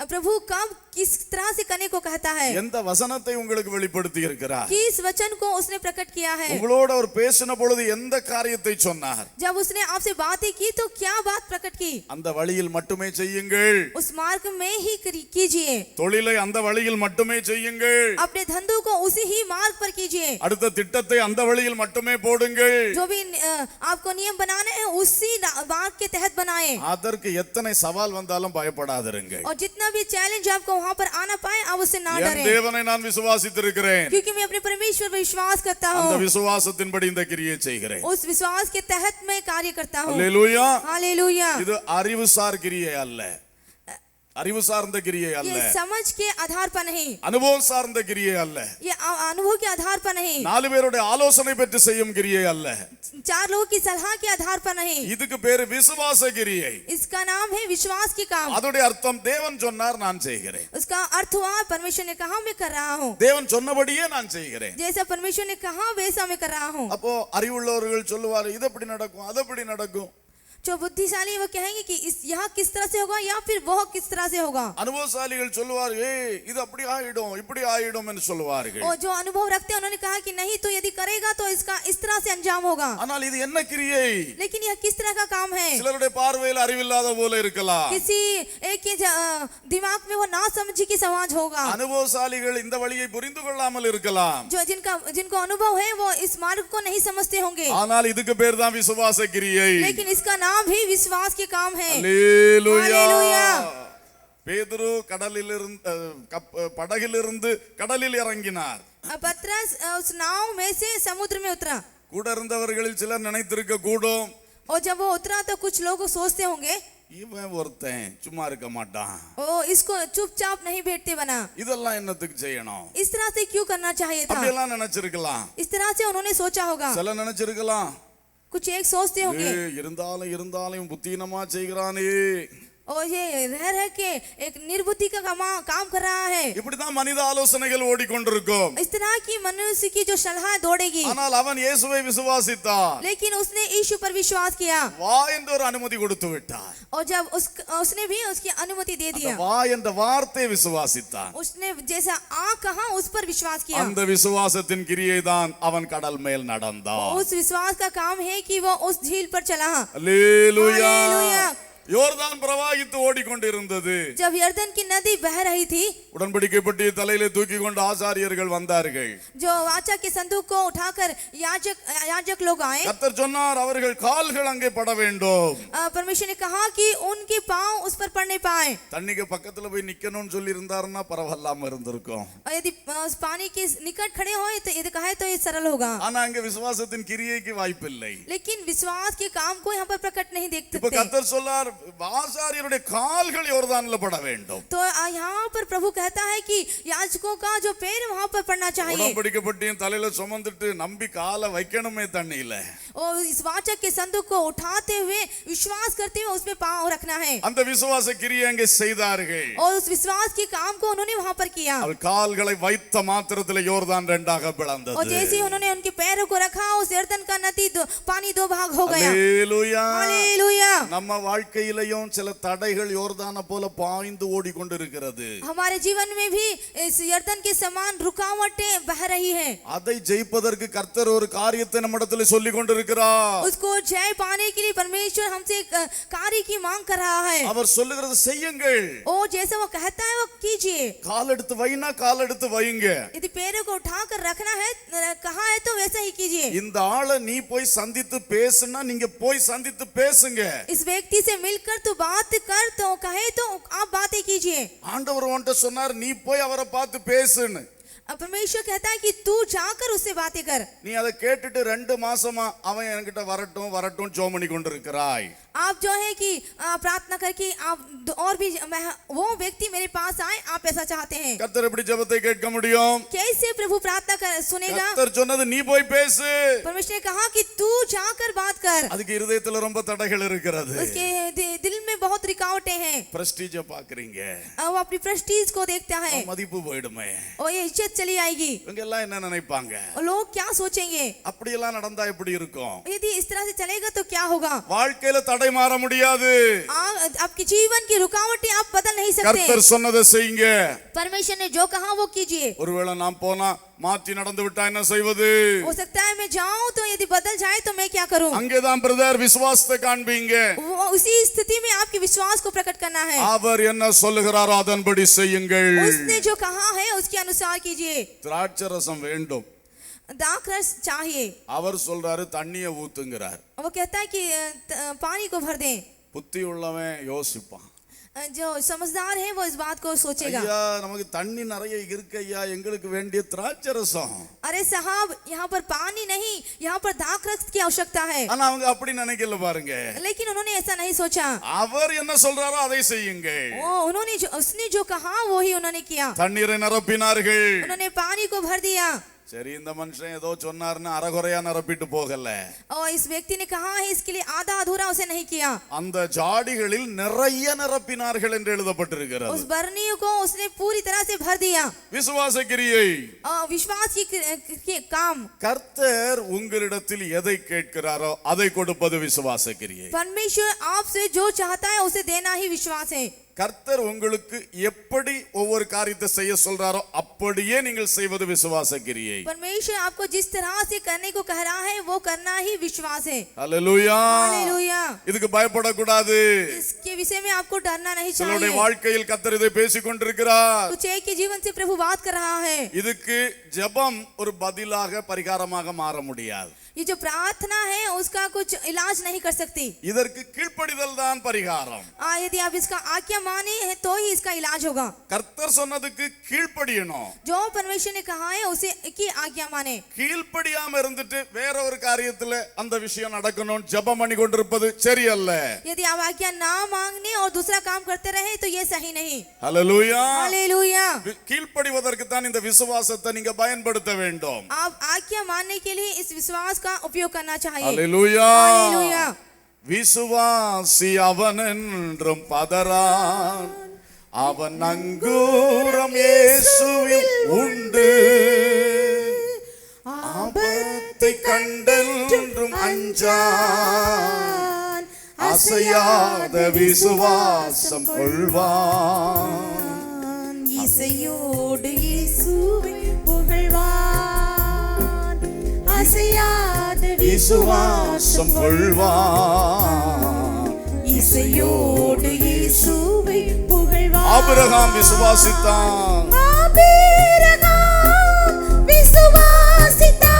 प्रभु कब किस तरह से करने को कहता है? எந்த வசனத்தை உங்களுக்கு வெளிப்படுத்தி இருக்கிறார்? किस वचन को उसने प्रकट किया है? உங்களோடு அவர் பேசின பொழுது எந்த காரியத்தை சொன்னார்? जब उसने आपसे बातें की तो क्या बात प्रकट की? அந்த வழியில் மட்டுமே செய்யுங்கள். उस मार्ग में ही कीजिए। தொழிலை அந்த வழியில் மட்டுமே செய்யுங்கள். अपने धंधों को उसी ही मार्ग पर कीजिए। அடுத்த திட்டத்தை அந்த வழியில் மட்டுமே போடுங்கள். जो भी आपको नियम बनाने हैं उसी मार्ग के तहत बनाएं। அதற்கு எத்தனை சவால் வந்தாலும் பயப்படாதிருங்கள். और जितना भी चैलेंज आपको वहां पर आना पाए आप उससे ना என் डरें। தேவனை நான் விசுவாசித்திருக்கிறேன். क्योंकि मैं अपने परमेश्वर पर विश्वास करता அந்த हूँ। விசுவாசத்தின்படி இந்த கிரியை செய்கிறேன். उस विश्वास के तहत मैं कार्य करता हूँ। அல்லேலூயா. हालेलुया। இது அறிவுசார் கிரியை அல்ல. அறிவு சார்ந்த கிரியை அல்ல. ये समझ के आधार पर नहीं, அனுபவம் சார்ந்த கிரியை அல்ல. ये अनुभव के आधार पर नहीं, நாலு பேருடைய ஆலோசனை பெற்று செய்யும் கிரியை அல்ல. 4 लोगों की सलाह के आधार पर नहीं। இதுக்கு பேரு விசுவாச கிரியை. इसका नाम है विश्वास की काम। அதோட அர்த்தம் தேவன் சொன்னார் நான் செய்கிறேன். उसका अर्थ हुआ परमेश्वर ने कहा मैं कर रहा हूँ। தேவன் சொன்னபடியே நான் செய்கிறேன். जैसा परमेश्वर ने कहा वैसा मैं कर रहा हूँ। அப்போ அறிவுள்ளவர்கள் சொல்லுவாரு இது எப்படி நடக்கும் அது எப்படி நடக்கும். जो बुद्धिशाली है वो कहेंगे कि यहाँ किस तरह से होगा या फिर वह किस तरह से होगा। அனுபவசாலிகள் சொல்லுவார்கள் ஏய் இது அப்படி ஆயிடும் இப்படி ஆயிடும் என்று சொல்லுவார்கள். और जो अनुभव रखते हैं उन्होंने कहा कि नहीं तो यदि करेगा तो इसका इस तरह से अंजाम होगा। ஆனால் இது என்ன கிரியை? लेकिन यह किस तरह का काम है? சிலருடைய பார்வையில் அறிவில்லாத போல இருக்கலாம். किसी एक के दिमाग में वो ना समझी की समाज होगा। அனுபவசாலிகள் இந்த வழியை புரிந்து கொள்ளாமல் இருக்கலாம். जो जिनको अनुभव है वो इस मार्ग को नहीं समझते होंगे। ஆனால் இதுக்கு பேர் தான் விசுவாச கிரியை. लेकिन इसका नाम भी विश्वास के काम है। हालेलुया। பேதுரு படகிலிருந்து கடலில் இறங்கினார். पतरस उस नाव में से समुद्र में उतरा। கூட இருந்தவர்களில் சிலர் நினைத்திருக்க கூடும், और जब वो उतरा तो कुछ लोग सोचते होंगे இவன் ஒருத்தன் சும்மா இருக்க மாட்டான், ओ इसको चुपचाप नहीं बैठते बना, இதெல்லாம் என்னத்துக்கு செய்யணும், इस तरह से क्यों करना चाहिए था। அப்படியெல்லாம் நினைச்சிருக்கலாம். इस तरह से उन्होंने सोचा होगा। சில நினைச்சிருக்கலாம், कुछ एक सोचते होंगे இருந்தாலும் புத்தீனமா செய்கிறானே, और ये रह के एक निर्बुद्धि का काम कर रहा है। இப்படிதான் மனித ஆலோசனைகள் ஓடிக்கொண்டிருக்கும். इस तरह की मनुष्य की जो सलाह दौड़ेगी। ஆனால் அவன் இயேசுவை விசுவாசித்தான். लेकिन उसने यीशु पर विश्वास किया। வா என்று ஒரு அனுமதி கொடுத்து விட்டார். और जब उसने भी उसकी अनुमति दे दिया। வா என்ற வார்த்தையை விசுவாசித்தான். उसने जैसा आ कहा उस पर विश्वास किया। அந்த விசுவாசத்தின் கிரியை தான் அவன் கடல் மேல் நடந்தான். उस विश्वास का काम है कि वो उस झील पर चला। हालेलुया। யோர்தான் பிரவாகித்து ஓடிக்கொண்டிருந்தது. जब यरदन की नदी बह रही थी, உடன்படிக்கை பெட்டியை தலையிலே தூக்கி கொண்டு ஆசாரியர்கள் வந்தார்கள். जो वाचा के संदूक को उठाकर याजक लोग आए। கர்த்தர் சொன்னார் அவர்கள் கால்கள் அங்கே பட வேண்டும். परमेश्वर ने कहा कि उनके पांव उस पर पड़ने पाए। தண்ணிக்கு பக்கத்துல போய் நிக்கணும்னு சொல்லி இருந்தாருன்னா பரவாயில்லாம இருந்திருக்கும். यदि उस पानी के निकट खड़े होए तो यदि कहे तो ये सरल होगा। ஆனா அங்க விசுவாசத்தின் கிரியைக்கு வாய்ப்பில்லை. लेकिन विश्वास के काम को यहाँ पर प्रकट नहीं देख இப்ப सकते। கர்த்தர் சொன்னார் ஆசாரியருடைய கால்கள் யோர்தான்ல பட வேண்டும். तो यहाँ पर प्रभु कहता है कि याजकों का जो पैर वहाँ पर पड़ना चाहिए। உடன்படிக்கை பெட்டியும் தலையில சுமந்துட்டு நம்பி காலை வைக்கணுமே தண்ணியில. और इस वाचक के संदूक को उठाते हुए विश्वास करते हुए उसमें पांव रखना है। அந்த விசுவாச கிரியை அங்கே செய்தார்கள். और उस विश्वास के काम को उन्होंने वहाँ पर किया। அவர் கால்களை வைத்த மாத்திரத்தில் யோர்தான் ரெண்டாக பிளந்தது. और जैसे उन्होंने उनके पैरों को रखा उस यरदन का नदी पानी दो भाग हो गया। हालेलुया। हालेलुया। நம்ம வாழ்க்கையிலேயும் சில தடைகள் யோர்தானை போல பாய்ந்து ஓடிக்கொண்டிருக்கிறது. हमारे जीवन में भी इस यरदन के समान रुकावटें बह रही है। அதை ஜெயிப்பதற்கு கர்த்தர் ஒரு காரியத்தை நம்மிடத்தில் சொல்லிக் கொண்டிருக்கிறார். उसको जय पाने के लिए परमेश्वर हमसे कार्य की मांग कर रहा है। அவர் சொல்லுகிறது செய்யுங்கள். ओ जैसा वो कहता है वो कीजिए। கால் எடுத்து வைனா கால் எடுத்து வைங்க. यदि पैरों को उठाकर रखना है कहा है तो वैसा ही कीजिए। இந்த ஆளை நீ போய் சந்தித்து பேசுனா நீங்க போய் சந்தித்து பேசுங்க. इस व्यक्ति से मिलकर तू बात कर तो कहे तो आप बातें कीजिए। ஆண்டவர் உன்கிட்ட சொன்னார் நீ போய் அவரை பார்த்து பேசுன்னு. परमेश्वर कहता है कि तू जाकर उससे बातें कर। நீ அதை கேட்டுட்டு 2 மாசமா அவன் என்கிட்ட வரட்டும் வரட்டும் ஜெபம் பண்ணி கொண்டிருக்கிறாய். आप जो है कि प्रार्थना करके आप और भी वो व्यक्ति मेरे पास आए, आप ऐसा चाहते हैं। கர்த்தர் எப்படி ஜெபத்தை கேட்க முடியும்? कैसे प्रभु प्रार्थना सुनेगा? கர்த்தர் சொன்னது நீ போய் பேசு. परमेश्वर ने कहा कि तू जाकर बात कर। அதுக்கு இருதயத்துல ரொம்ப தடைகள் இருக்கிறது. उसके दिल में बहुत रुकावटें हैं। பிரஸ்டீஜ பாக்குறீங்க, वो अपनी प्रेस्टीज को देखता है மதிப்பு போய்டுமே, और ये इज्जत चली आएगी। இவங்க எல்லாம் என்ன நினைப்பாங்க, और लोग क्या सोचेंगे, அப்படி எல்லாம் நடந்தா எப்படி இருக்கும்? यदि इस तरह से चलेगा तो क्या होगा? வாழ்க்கையில தடை மாற முடியாது. आपके जीवन की रुकावटें आप बदल नहीं सकते। கர்த்தர் சொன்னதை செய்யுங்க. परमेश्वर ने जो कहा वो कीजिए। ஒருவேளை நாம் போனா மாத்தி நடந்து விட்டா என்ன செய்வது? हो सकता है मैं जाऊं तो यदि बदल जाए तो मैं क्या करूं? அங்கேதான் பிரதர் விசுவாசத்தை காண்பீங்க. उसी स्थिति में आपके विश्वास को प्रकट करना है। அவர் என்ன சொல்லுகிறாரோ அதன்படி செய்யுங்கள். उसने जो कहा है उसके अनुसार कीजिए। திராட்சரசம் வேண்டும், दाखरस चाहिए। அவர் சொல்றாரு தண்ணியை ஊத்துங்கிறார். वो कहता है कि पानी को भर दें। புத்தி உள்ளவன் யோசிப்பான், जो समझदार है वो इस बात को सोचेगा। ஐயா நமக்கு தண்ணி நிறைய இருக்கு ஐயா, எங்களுக்கு வேண்டிய திராட்சரசம். अरे साहब यहाँ पर पानी नहीं, यहाँ पर दाखरस की आवश्यकता है। ஆனா அவங்க அப்படி நினைக்கல பாருங்க. लेकिन उन्होंने ऐसा नहीं सोचा। அவர் என்ன சொல்றாரோ அதை செய்யுங்க. उसने जो कहा वो ही उन्होंने किया। தண்ணீரை நிரப்பினார்கள். उन्होंने पानी को भर दिया। சரி, இந்த மனுஷன் ஏதோ சொன்னாருன்னு அறகுறையா நிரப்பிட்டு போகல. और इस व्यक्ति ने कहा है इसके लिए आधा अधूरा उसे नहीं किया। அந்த ஜாடிகளில் நிறைய நிரப்பினார்கள் என்று எழுதப்பட்டிருக்கிறது. उस बरनियों को उसने पूरी तरह से भर दिया। விசுவாச கிரியை, विश्वास की काम। கர்த்தர் உங்களிடத்தில் எதை கேட்கிறாரோ அதை கொடுப்பது விசுவாச கிரியை. परमेश्वर आपसे जो चाहता है उसे देना ही विश्वास है। கர்த்தர் உங்களுக்கு எப்படி ஒவ்வொரு காரியத்தை செய்ய சொல்றாரோ அப்படியே நீங்கள் செய்வது விசுவாச கிரியை. परमेश्वर आपको जिस तरह से करने को कह रहा है वो करना ही विश्वास है। ஹல்லேலூயா. हालेलुया। இதுக்கு பயப்படக்கூடாது. इसके विषय में आपको डरना नहीं சிலருடைய चाहिए। வாழ்க்கையில் கர்த்தர் இதை பேசிக் கொண்டிருக்கிறார். कुछ एक के जीवन से प्रभु बात कर रहा है। இதுக்கு ஜெபம் ஒரு பதிலாக பரிகாரமாக மாற முடியாது. ये जो प्रार्थना है उसका कुछ इलाज नहीं कर सकती। இதற்கு கீழ்ப்படிதல் தான் பரிகாரம். यदि आप इसका आज्ञा माने हैं तो ही इसका इलाज होगा। கர்த்தர் சொன்னதுக்கு கீழ்ப்படியணும். जो परमेश्वर ने कहा है उसे की आज्ञा माने। கீழ்ப்படியாம இருந்துட்டு வேற ஒரு காரியத்துல அந்த விஷயம் நடக்கணும் ஜெபம் பண்ணி கொண்டிருப்பது சரியல்ல. यदि आप आज्ञा ना मांगने और दूसरा काम करते रहे तो ये सही नहीं। ஹல்லேலூயா. हालेलुया। கீழ்ப்படிவதற்கு தான் இந்த விசுவாசத்தை நீங்க பயன்படுத்த வேண்டும். आप आज्ञा मानने के लिए इस विश्वास का उपयोग करना चाहिए। ஹல்லேலூயா. हालेलुया। விசுவாசி அவன் என்றும் பதறான், அவன் நங்கூரம் இயேசுவில் உண்டு, ஆபத்தை கண்டென்றும் அஞ்சான், அசையாத விசுவாசம் கொள்வான், இசையோடு இயேசுவை புகழ்வான், அசையாத விசுவாசம் கொள்வான். இசையோடு இயேசுவை புகழ்வான். ஆபிரகாம் விசுவாசித்தான். ஆபிரகாம் விசுவாசித்தான்,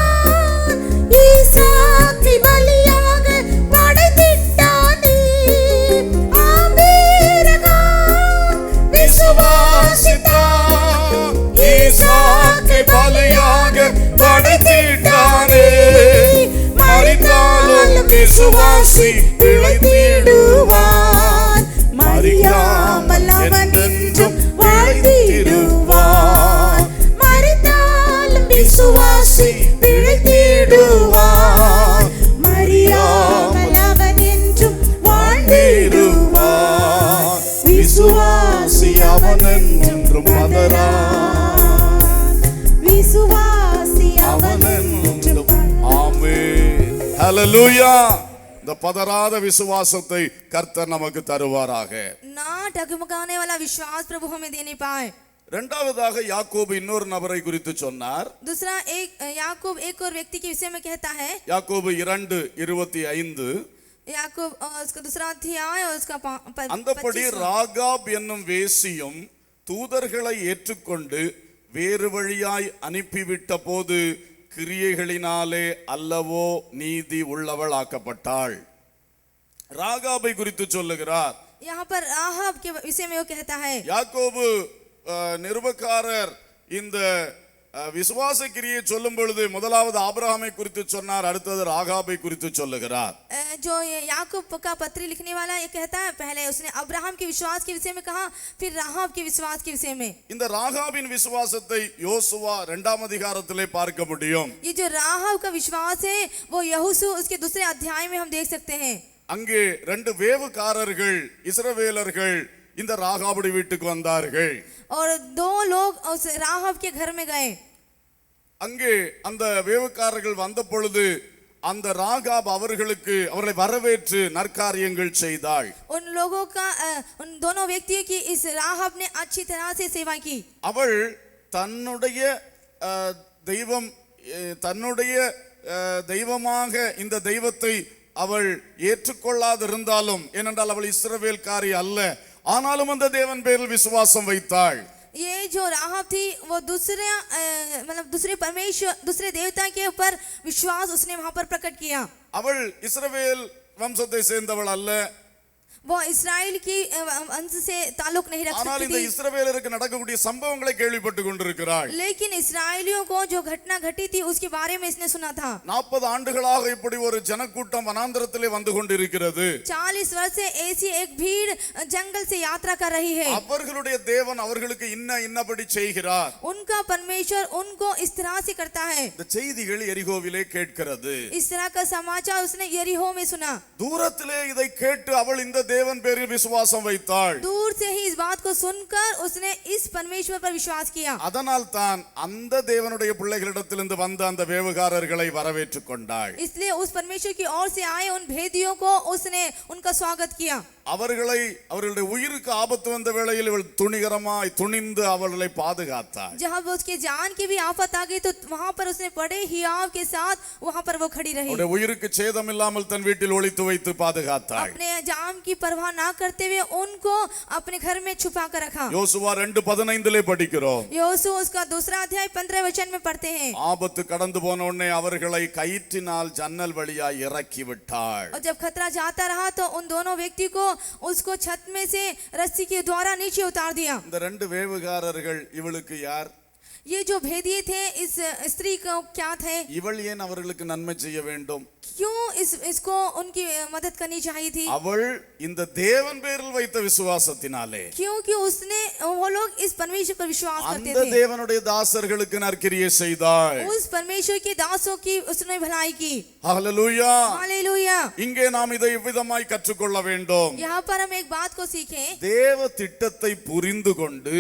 ஈசாக்கை பலியாக படைத்திட்டானே. ஆபிரகாம் விசுவாசித்தான், ஈசாக்கை பலியாக படைத்திட்டானே. மரித்தாலும் விசுவாசி பிழைத்திடுவான், மரியாமல் அவன் என்றும் வாழ்ந்திடுவான். மரித்தாலும் விசுவாசி பிழைத்திடுவான், மரியாமல் அவன் என்றும் வாழ்ந்திடுவான். விசுவாசி அவன் என்றும் பதறான், விசுவாசி அவன் என்றும். ஆமென். ஹல்லேலூயா. இந்த பதறாத விசுவாசத்தை கர்த்தர் நமக்கு தருவாராக. ना डगमगाने वाला विश्वास प्रभु हमें देने पाए। இரண்டாவதாக யாக்கோபு இன்னொரு நபரை குறித்து சொன்னார். दूसरा एक याकूब एक और व्यक्ति के विषय में कहता है। யாக்கோபு 2:25. याकूब उसका दूसरा अध्याय और उसका அந்தபடி ராகாப் என்னும் வேசியும் தூதர்களை ஏற்றுக்கொண்டு வேறு வழியாய் அனுப்பிவிட்ட போது கிரியைகளினாலே அல்லவோ நீதி உள்ளவள் ஆக்கப்பட்டாள். ராகாபை குறித்து சொல்லுகிறார். यहाँ पर राहाब के विषय में वो कहता है। யாக்கோபு நிருபக்காரர் இந்த விசுவாச கிரியை சொல்லும் பொழுது முதலாவது ஆபிரகாமை குறித்து சொன்னார், அடுத்தது ராகாபை குறித்து சொல்லுகிறார். जो ये याकूब का पत्री लिखने वाला ये कहता है, पहले उसने अब्राहम के विश्वास के विषय में कहा, फिर राहाब के विश्वास के विषय में। இந்த ராகாபின் விசுவாசத்தை யோசுவா 2ஆம் அதிகாரத்திலே பார்க்க முடியும். ये जो राहाब का विश्वास है वो यहोशू उसके दूसरे अध्याय में हम देख सकते हैं। அங்கே 2 வேவுக்காரர்கள் இஸ்ரவேலர்கள் இந்த ராகாபுடைய வீட்டுக்கு வந்தார்கள். और 2 लोग उस राहाब के घर में गए। அங்கே அந்த வேவுக்காரர்கள் வந்த பொழுது அந்த ராகாப் அவர்களை வரவேற்று நற்காரியங்கள் செய்தாள். उन लोगों का उन दोनों व्यक्तियों की इस राहाब ने अच्छी तरह से सेवा की। அவள் தன்னுடைய தெய்வமாக இந்த தெய்வத்தை அவள் ஏற்றுக்கொள்ளாதிருந்தாலும், ஏனென்றால் அவள் இஸ்ரவேல்காரி அல்ல, ஆனாலும் அந்த தேவன் பேரில் விசுவாசம் வைத்தாள். ये जो राहाब थी वो दूसरे परमेश्वर दूसरे देवता के ऊपर विश्वास उसने वहां पर प्रकट किया। அவள் இஸ்ரவேல் வம்சத்தை சேர்ந்தவள் அல்ல. वो इसराइल की अंश से ताल्लुक नहीं रख ஆனால் सकती இந்த थी। இஸ்ரவேலருக்கு நடக்கக்கூடிய சம்பவங்களை கேள்விப்பட்டு கொண்டிருக்கிறாள். लेकिन इसराइलियों को जो घटना घटी थी उसके बारे में इसने सुना था। 40 ஆண்டுகளாக இப்படி ஒரு ஜனக்கூட்டம் வனாந்தரத்திலே வந்து கொண்டிருக்கிறது. 40 वर्ष से ऐसी एक भीड़ जंगल से यात्रा कर रही है। அவர்களுடைய தேவன் அவர்களுக்கு இன்னபடி செய்கிறார். उनका परमेश्वर उनको इस तरह से करता है। இந்த செய்திகள் எரிகோவிலே கேட்கிறது. इस तरह का समाचार उसने यरीहो में सुना। தூரத்திலே இதை கேட்டு அவள் இந்த தேவன் பேரில் விசுவாசம் வைத்தாள். दूर से ही इस बात को सुनकर उसने इस परमेश्वर पर विश्वास किया। அதனால் தான் அந்த தேவனுடைய பிள்ளைகளிடத்திலிருந்து வந்த அந்த வேவுகாரர்களை வரவேற்றுக் கொண்டாள். इसलिए उस परमेश्वर की ओर से आए उन भेदियों को उसने उनका स्वागत किया। அவர்களுடைய உயிருக்கு ஆபத்து வந்த வேளையில் இவள் துணிகரமாய் துணிந்து அவர்களை பாதுகாத்தாள். जहाँ वो उसके जान की भी आफत आ गई तो वहाँ पर उसने बड़े हियाव के साथ वहाँ पर वो खड़ी रही। அவருடைய உயிருக்கு சேதம் இல்லாமல் தன் வீட்டில் ஒளித்து வைத்து பாதுகாத்தாள். अपने जान की परवाह ना करते हुए उनको अपने घर में छुपा कर रखा। யோசுவா 2:15 படிக்கிறோம். योसुआ उसका दूसरा अध्याय 15 वचन में पढ़ते हैं। ஆபத்து கடந்து போன உடனே அவர்களை கயிற்றினால் ஜன்னல் வழியாய் இறக்கி விட்டாள். और जब खतरा जाता रहा तो उन दोनों व्यक्ति को उसको छत में से रस्सी के द्वारा नीचे उतार दिया। இந்த ரெண்டு வேவுகாரர்கள் இவளுக்கு யார்? ये जो भेदिए थे इस स्त्री को क्या थे? இவள் ஏன் அவர்களுக்கு நன்மை செய்ய வேண்டும்? क्यों इसको उनकी मदद करनी चाहिए थी? அவள் இந்த தேவன் பேரில் வைத்த விசுவாசத்தினாலே, क्योंकि उसने वो लोग इस परमेश्वर पर विश्वास करते அந்த थे। தேவனுடைய தாசர்களுக்கு நற்கிரியை செய்தாள். उस परमेश्वर के दासों की उसने भलाई की। ஹல்லேலூயா. हालेलुया। இங்கே நாம் இதை இவ்விதமாய் கற்றுக்கொள்ள வேண்டும். यहाँ पर हम एक बात को सीखें। தேவ திட்டத்தை புரிந்து கொண்டு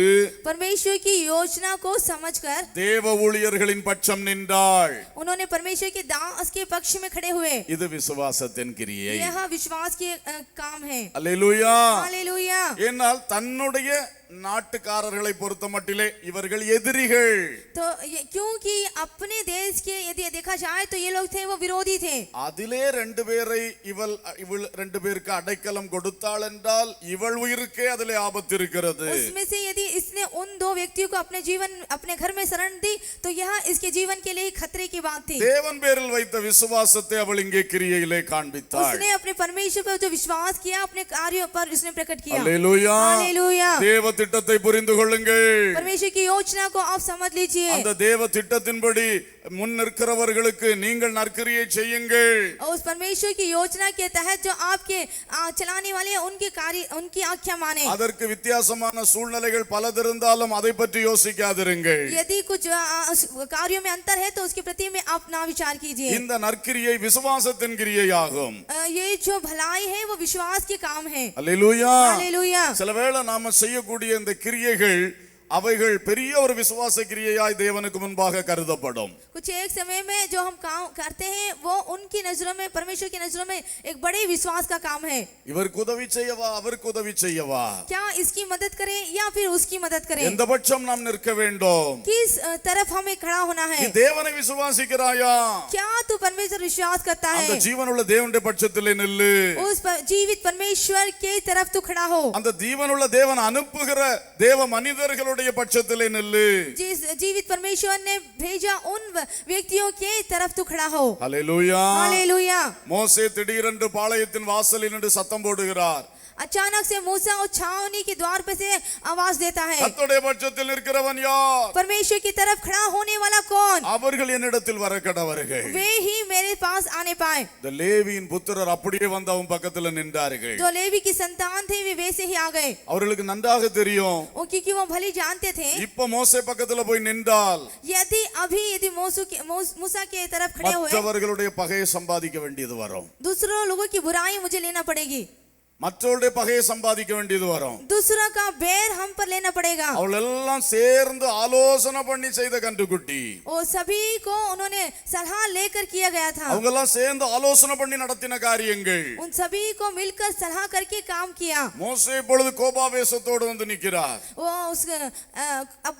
परमेश्वर की योजना को समझकर தேவ ஊழியர்களின் பட்சம் நின்றாள். उन्होंने परमेश्वर के दास के पक्ष में खड़े हुए। இது விசுவாசத்தின் கிரியை. यह विश्वास के काम है। அல்லேலூயா. हालेलुया। ஏனால் தன்னுடைய நாட்டுக்காரர்களை பொறுத்த மட்டிலே இவர்கள் எதிரிகள். तो क्योंकि अपने देश के यदि देखा जाए तो ये लोग थे वो विरोधी थे। அதிலே ரெண்டு பேரை இவள் ரெண்டு பேருக்கு அடைக்கலம் கொடுத்தாள் என்றால் இவள் உயிருக்கே அதிலே ஆபத்து இருக்கிறது. उसमें से यदि इसने उन दो व्यक्तियों को अपने घर में शरण दी तो यह इसके जीवन के लिए खतरे की बात थी। தேவன் பேரில் வைத்த விசுவாசத்தை அவள் இங்கே கிரியையிலே காண்பித்தாள். उसने अपने परमेश्वर पर जो विश्वास किया अपने कार्यों पर उसने प्रकट किया। அல்லேலூயா. हालेलुया। தேவ திட்டத்தை புரிந்து கொள்ளுங்கள். परमेश्वर की योजना को आप समझ लीजिए। அந்த தேவ திட்டத்தின்படி முன் நிற்கிறவர்களுக்கு நீங்கள் நற்கிரியை செய்யுங்கள். उस परमेश्वर की योजना के तहत जो आपके चलाने वाले हैं उनके कार्य उनकी आज्ञा माने। அதற்கு வித்தியாசமான சூழ்நிலைகள் பலதிருந்தாலும் அதை பற்றி யோசிக்காதிருங்கள். यदि कुछ कार्यों में अंतर है तो उसके प्रति में आप ना विचार कीजिए। இந்த நற்கிரியை விசுவாசத்தின் கிரியையாகும். ये जो भलाई है वो विश्वास के काम है। அல்லேலூயா. हालेलुया। சிலவேளை நாம செய்யக்கூடிய இந்த கிரியைகள் அவைகள் பெரிய ஒரு விசுவாச கிரியையாய் தேவனுக்கு முன்பாக கருதப்படும். कुछ एक समय में जो हम काम करते हैं वो उनकी नजरों में परमेश्वर की नजरों में एक बड़े विश्वास का काम है। இவருக்கு உதவி செய்யவா அவருக்கு உதவி செய்யவா? क्या इसकी मदद करें या फिर उसकी मदद करें? எந்த பட்சம் நாம் நிற்க வேண்டும்? किस तरफ हमें खड़ा होना है? நீ தேவனை விசுவாசிக்கிறாயா? क्या तू परमेश्वर विश्वास करता அந்த है? ஜீவனுள்ள தேவனுடைய பட்சத்திலே நில்லு. उस जीवित परमेश्वर के तरफ तू खड़ा हो। அந்த ஜீவனுள்ள தேவன் அனுப்புகிற தேவ மனிதர்களுடைய பட்சத்திலே நில்லு. जिस जीवित परमेश्वर ने भेजा उन व्यक्तियों के तरफ तू खड़ा हो। அல்லேலூயா. हालेलुया। மோசே திடீரென்று பாளையத்தின் வாசலில் நின்று சத்தம் போடுகிறார். अचानक से मूसा और छावनी के द्वार पे से आवाज देता है। கர்த்தருடைய பட்சத்தில் நிற்கிறவன் யார்? परमेश्वर की तरफ खड़ा होने वाला कौन? அவர்கள் என்னிடத்தில் வர கடவர்கள். वे ही मेरे पास आने पाए। இந்த லேவியின் புத்திரர் அப்படியே வந்து அவன் பக்கத்துல நின்றார்கள். जो लेवी की संतान थे वे वैसे ही आ गए। அவர்களுக்கு நன்றாக தெரியும், क्योंकि वो भली जानते थे இப்ப மோசே பக்கத்துல போய் நின்றால் यदि मूसा के तरफ खड़े हुए மற்றவர்களுடைய பகையை சம்பாதிக்க வேண்டியது வரும். दूसरों लोगों की बुराई मुझे लेना पड़ेगी। மற்றவருடைய பகையை சம்பாதிக்க வேண்டியது வரும். दूसरा का बैर हम पर लेना पड़ेगा। அவள் எல்லாம் சேர்ந்து ஆலோசனை பண்ணி செய்த கண்டுகுட்டி. और सभी को उन्होंने सलाह लेकर किया गया था। அவங்க எல்லாம் சேர்ந்து ஆலோசனை பண்ணி நடத்தின காரியங்கள். उन सभी को मिलकर सलाह करके काम किया। மோசே இப்பொழுது கோபாவேசத்தோடு வந்து நிற்கிறார். वो उस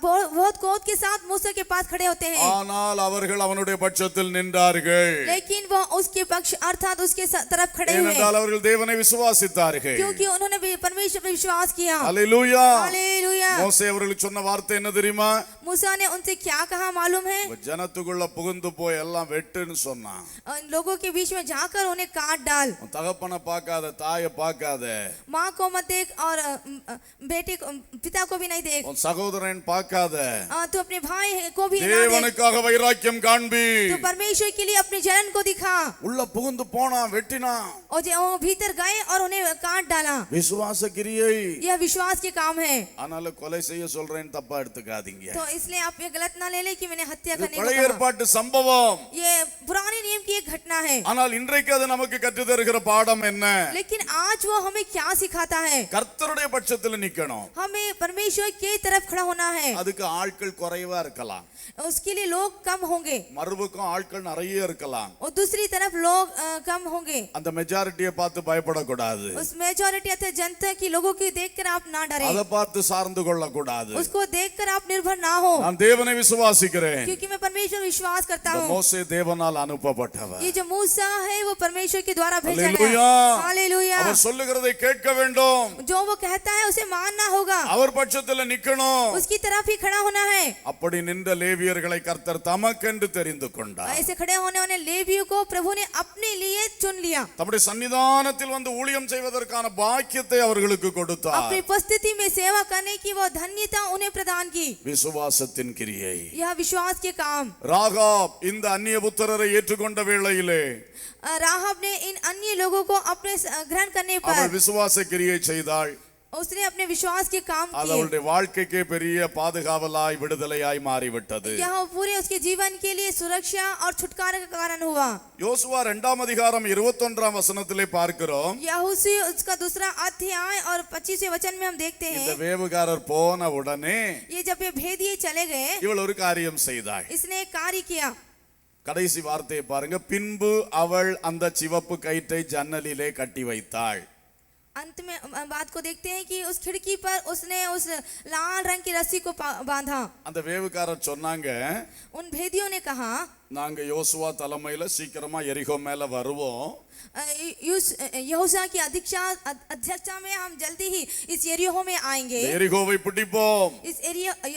बहुत क्रोध के साथ मूसा के पास खड़े होते हैं। ஆனால் அவர்கள் அவனுடைய பட்சத்தில் நின்றார்கள். लेकिन वो उसके पक्ष अर्थात उसके तरफ खड़े हुए। ஏனென்றால் அவர்கள் தேவனை விசுவாசித்தார்கள். விசுவாசித்தார்கள். क्योंकि उन्होंने परमेश्वर पे विश्वास किया। அல்லேலூயா. हालेलुया। மோசே அவர்களுக்கு சொன்ன வார்த்தை என்ன தெரியுமா? मूसा ने उनसे क्या कहा मालूम है? ஜனத்துக்குள்ள புகுந்து போய் எல்லாம் வெட்டுன்னு சொன்னான். लोगों के बीच में जाकर उन्हें काट डाल। உன் தகப்பனை பார்க்காத, தாயை பார்க்காத, माँ को मत देख और बेटे को, पिता को भी नहीं देख। உன் சகோதரன் பார்க்காத. तू अपने भाई को भी ना देख। தேவனுக்காக வைராக்கியம் காண்பி. तू परमेश्वर के लिए अपने जलन को दिखा। உள்ள புகுந்து போனா வெட்டினா, और जो वो भीतर गए और उन्हें काट डाला। விசுவாச கிரியை. यह विश्वास के काम है। ஆனால கொலை செய்ய சொல்றேன்னு தப்பா எடுத்துக்காதீங்க. तो इसलिए आप ये गलत ना ले ले कि मैंने हत्या இது करने को பழைய कहा। ஏற்பாட்டு சம்பவம். ये पुराने नियम की एक घटना है। ஆனால் இன்றைக்கு அது நமக்கு கற்றுத் தருகிற பாடம் என்ன? लेकिन आज वो हमें क्या सिखाता है? கர்த்தருடைய பட்சத்துல நிக்கணும். हमें परमेश्वर के तरफ खड़ा होना है। அதுக்கு ஆட்கள் குறைவா இருக்கலாம், उसके लिए लोग कम होंगे மறுபக்கம் ஆட்கள் நிறைய இருக்கலாம். और दूसरी तरफ लोग कम होंगे। அந்த மெஜாரிட்டியை பார்த்து பயப்படக்கூடாது. उस मेजॉरिटी अर्थात जनता की लोगों की देखकर आप ना डरें। அதை பார்த்து சார்ந்து கொள்ளக்கூடாது. उसको देखकर आप निर्भर ना हो। நான் தேவனை விசுவாசிக்கிறேன். क्योंकि मैं परमेश्वर विश्वास करता இந்த हूँ। மோசே தேவனால் அனுப்பப்பட்டவர். ये जो मूसा है वो परमेश्वर के द्वारा भेजा அல்லேலூயா. गया। हालेलुया। அவர் சொல்லுகிறதை கேட்க வேண்டும். जो वो कहता है उसे मानना होगा। அவர் பட்சத்துல நிக்கணும். उसकी तरफ ही खड़ा होना है। அப்படி நின்ற லேவியர்களை கர்த்தர் தமக்கென்று தெரிந்து கொண்டார். ऐसे खड़े होने वाले लेवियों को प्रभु ने अपने लिए चुन लिया। தம்முடைய சன்னிதானத்தில் வந்து ஊழியம் செய்வதற்கான பாக்கியத்தை அவர்களுக்கு கொடுத்தார். अपनी उपस्थिति में सेवा करने की वो धन्यता उन्हें प्रदान की। விசுவாசத்தின் கிரியை. यह विश्वास के काम। ராகாப் இந்த அந்நிய புத்திரரை ஏற்றுக்கொண்ட வேளையிலே राहब ने इन अन्य लोगों को अपने ग्रहण करने அவள் पर விசுவாச கிரியை செய்தாள். उसने अपने विश्वास के काम அது किए। அவளுடைய வாழ்க்கைக்கே பெரிய பாதுகாவலாய் விடுதலையாய் மாறிவிட்டது. यह पूरे उसके जीवन के लिए सुरक्षा और छुटकारा का कारण हुआ। யோசுவா 2ஆம் அதிகாரம் 21ஆம் வசனத்திலே பார்க்கிறோம். यहोशू उसका दूसरा अध्याय और 25वें वचन में हम देखते இந்த हैं, வேவுகாரர் போன உடனே ये जब ये भेदिए चले गए, இவள் ஒரு காரியம் செய்தாள். इसने एक कार्य किया। கடைசி வார்த்தையை பாருங்க. பின்பு அவள் அந்த சிவப்பு கயிற்றை ஜன்னலிலே கட்டி வைத்தாள். अंत में बात को देखते हैं कि उस खिड़की पर उसने उस लाल रंग की रस्सी को बांधा। அந்த வேவுகாரர் சொன்னாங்க, उन भेदियों ने कहा, நாங்க யோசுவா தலைமையில சீக்கிரமா எரிகோ மேல வருவோம். यहोशू की अध्यक्षता में हम जल्दी ही इस यरीहो में आएंगे। எரிகோவை பிடிப்போம், इस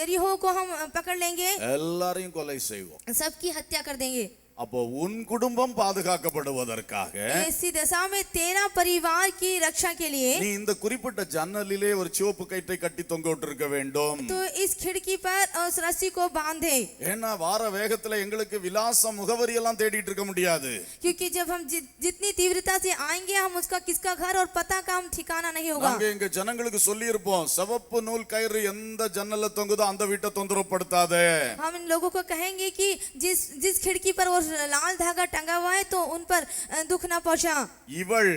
यरीहो को हम पकड़ लेंगे, எல்லாரையும் கொலை செய்வோம். सबकी हत्या कर देंगे। அப்போ உன் குடும்பம் பாதுகாக்கப்படுவதற்காக ऐसी दशा में तेरा परिवार की रक्षा के लिए நீ இந்த குறிப்பிட்ட ஜன்னலிலே ஒரு சிவப்பு கயிற்றை கட்டி தொங்க விட்டிருக்க வேண்டும். तो इस खिड़की पर उस रस्सी को बांधे। ஏன்னா வார வேகத்துல எங்களுக்கு விலாசம் முகவரி எல்லாம் தேடிட்டு இருக்க முடியாது. क्योंकि जब हम जितनी तीव्रता से आएंगे हम उसका किसका घर और पता का हम ठिकाना नहीं होगा। நாங்க எங்க ஜனங்களுக்கு சொல்லி இருப்போம், சிவப்பு நூல் கயிறு எந்த ஜன்னல்ல தொங்குதோ அந்த வீட்டை தொந்தரவுப்படுத்தாதே. हम इन लोगों को कहेंगे कि जिस खिड़की पर वो लाल धागा टंगा हुआ है तो उन पर दुख ना पहुंचा। இவள்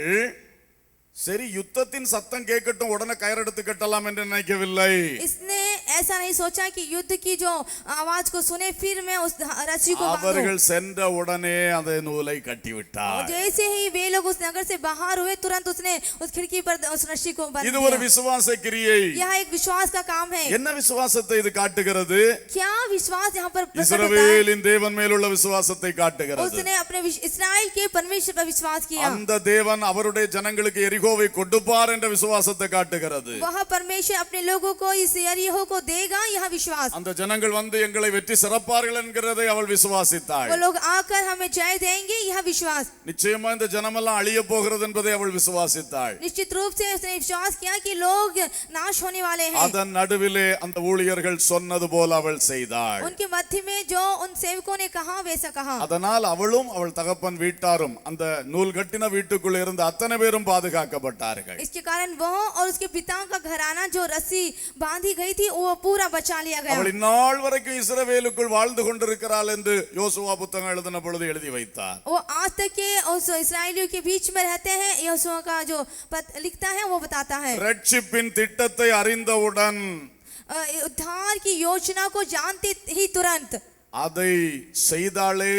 சரி யுத்தத்தின் சத்தம் கேட்கட்டும் உடனே கயிறெடுத்து கட்டலாம் என்று நினைக்கவில்லை. इसने ऐसा नहीं सोचा कि युद्ध की जो आवाज को सुने फिर मैं उस रस्सी को அவர்கள் बांधूं। சென்ற உடனே அந்த நூலை கட்டி விட்டார். जैसे ही वे लोग उस नगर से बाहर हुए तुरंत उसने उस खिड़की पर उस रस्सी को बांध இது ஒரு दिया। விசுவாச கிரியை. यह एक विश्वास का काम है। என்ன விசுவாசத்தை இது காட்டுகிறது? क्या विश्वास यहाँ पर प्रकट होता है? இஸ்ரவேலின் தேவன் மேலுள்ள விசுவாசத்தை காட்டுகிறது. उसने अपने इस्राएल के परमेश्वर पर विश्वास किया। அந்த தேவன் அவருடைய ஜனங்களுக்கு எரிகோவை கொடுப்பார் என்ற விசுவாசத்தை காட்டுகிறது. वह परमेश्वर अपने लोगों को इस यरीहो को देगा, यह विश्वास। அந்த ஜனங்கள் வந்து எங்களை வெற்றி சிறப்பார்கள் என்கிறதை அவள் விசுவாசித்தாள். वो लोग आकर हमें जय देंगे, यह विश्वास। நிச்சயமா இந்த ஜனமெல்லாம் அழிய போகிறது என்பதை அவள் விசுவாசித்தாள். निश्चित रूप से उसने विश्वास किया कि लोग नाश होने वाले हैं। அதன் நடுவிலே அந்த ஊழியர்கள் சொன்னது போல அவள் செய்தாள். उनके मध्य में जो उन सेवकों ने कहा वैसा कहा। அதனால் அவளும் அவள் தகப்பன் வீட்டாரும் அந்த நூல் கட்டின வீட்டுக்குள்ள இருந்த அத்தனை பேரும் பாதுகாக்கப்பட்டார்கள். इसके कारण वह और उसके पिता का घराना जो रस्सी बांधी गई थी वो पूरा बचा लिया गया। அவள் இந்நாள் வரைக்கும் இஸ்ரவேலுக்குள் வாழ்ந்து கொண்டிருக்கிறாள் என்று யோசுவா புத்தகம் எழுதின பொழுது எழுதி வைத்தார். वो आज तक के उस इस्राएलियों के बीच में रहते हैं, यहोशू का जो लिखता है वो बताता है। ரட்சிப்பின் திட்டத்தை அறிந்தவுடன் उद्धार की योजना को जानते ही तुरंत அதை செய்தாளே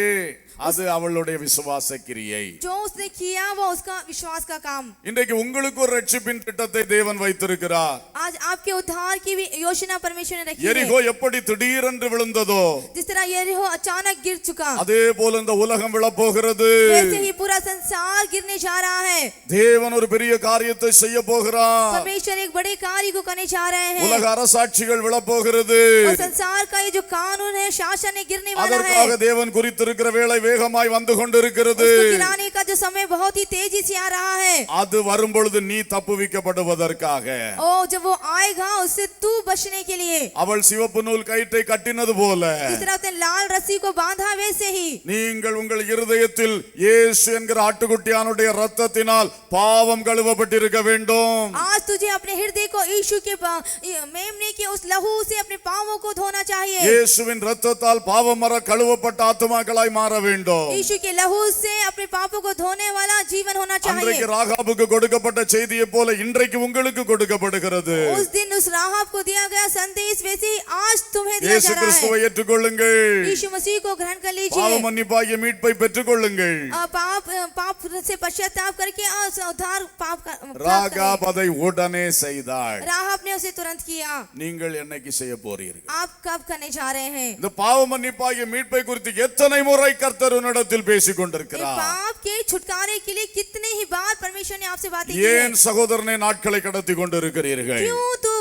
அது அவளுடைய விசுவாச கிரியை. जो उसने किया वो उसका विश्वास का काम। இன்றைக்கு உங்களுக்கு ஒரு ரட்சிப்பின் திட்டத்தை தேவன் வைத்திருக்கிறார். आज आपके उद्धार की भी योजना परमेश्वर ने रखी है। எரிகோ எப்படி திடீரென்று விழுந்ததோ, जिस तरह यरीहो अचानक गिर चुका, அதே போல இந்த உலகம் விழப்போகிறது. वैसे ही पूरा संसार गिरने जा रहा है। தேவன் ஒரு பெரிய காரியத்தை செய்ய போகிறார். परमेश्वर एक बड़े कार्य को करने जा रहे हैं। உலக அரசாட்சிகள் விழப்போகிறது. और संसार का ये जो कानून है, शासन है, गिरने वाला है। அதற்காக தேவன் குறித்திருக்கிற வேளை வேகமாய் வந்து கொண்டிருக்கிறது. उसको गिराने का जो समय बहुत ही तेजी से आ रहा है। அது வரும் பொழுது நீ தப்புவிக்கப்படுவதற்காக. ओ जब वो आएगा उससे तू बचने के लिए। அவள் சிவப்பு நூல் கயிற்றை கட்டினது போல जिस तरह उसने लाल रस्सी को बांधा वैसे ही நீங்கள் உங்கள் இருதயத்தில் இயேசு என்கிற ஆட்டுக்குட்டியானுடைய இரத்தத்தினால் பாவம் கழுவப்பட்டிருக்க வேண்டும். आज तुझे अपने हृदय को यीशु के मेमने के उस लहू से अपने पापों को धोना चाहिए। இயேசுவின் இரத்தத்தால் பாவம் மற கழுவப்பட்ட ஆத்துமாக்களாய் மாற வேண்டும். यीशु के लहू से अपने पापों को धोने वाला जीवन होना அன்றைக்கு चाहिए। ராகாபுக்கு கொடுக்கப்பட்ட செய்தியை போல இன்றைக்கு உங்களுக்கு கொடுக்கப்படுகிறது. उस दिन उस राहाब को दिया गया संदेश वैसे ही आज तुम्हें दिया இயேசு जा रहा கிறிஸ்துவை है। ஏற்றுக்கொள்ளுங்கள். यीशु मसीह को ग्रहण कर பாவ लीजिए। மன்னிப்பாகிய மீட்பை பெற்றுக்கொள்ளுங்கள். पाप से पश्चाताप करके उद्धार पाप का प्राप्त ராகாப் करें। அதை உடனே செய்தாள். राहाब ने उसे तुरंत किया। நீங்கள் என்னைக்கு செய்ய போறீர்கள்? आप कब करने जा रहे हैं? இந்த பாவ மன்னிப்பாகிய மீட்பை குறித்து எத்தனை முறை கர்த்தர் உன்னிடத்தில் பேசிக் ये கொண்டிருக்கிறார்? पाप के छुटकारे के लिए कितने ही बार परमेश्वर ने आपसे बातें की है। ஏன் சகோதரனை நாட்களை கடத்தி கொண்டிருக்கிறீர்கள்? क्यों तू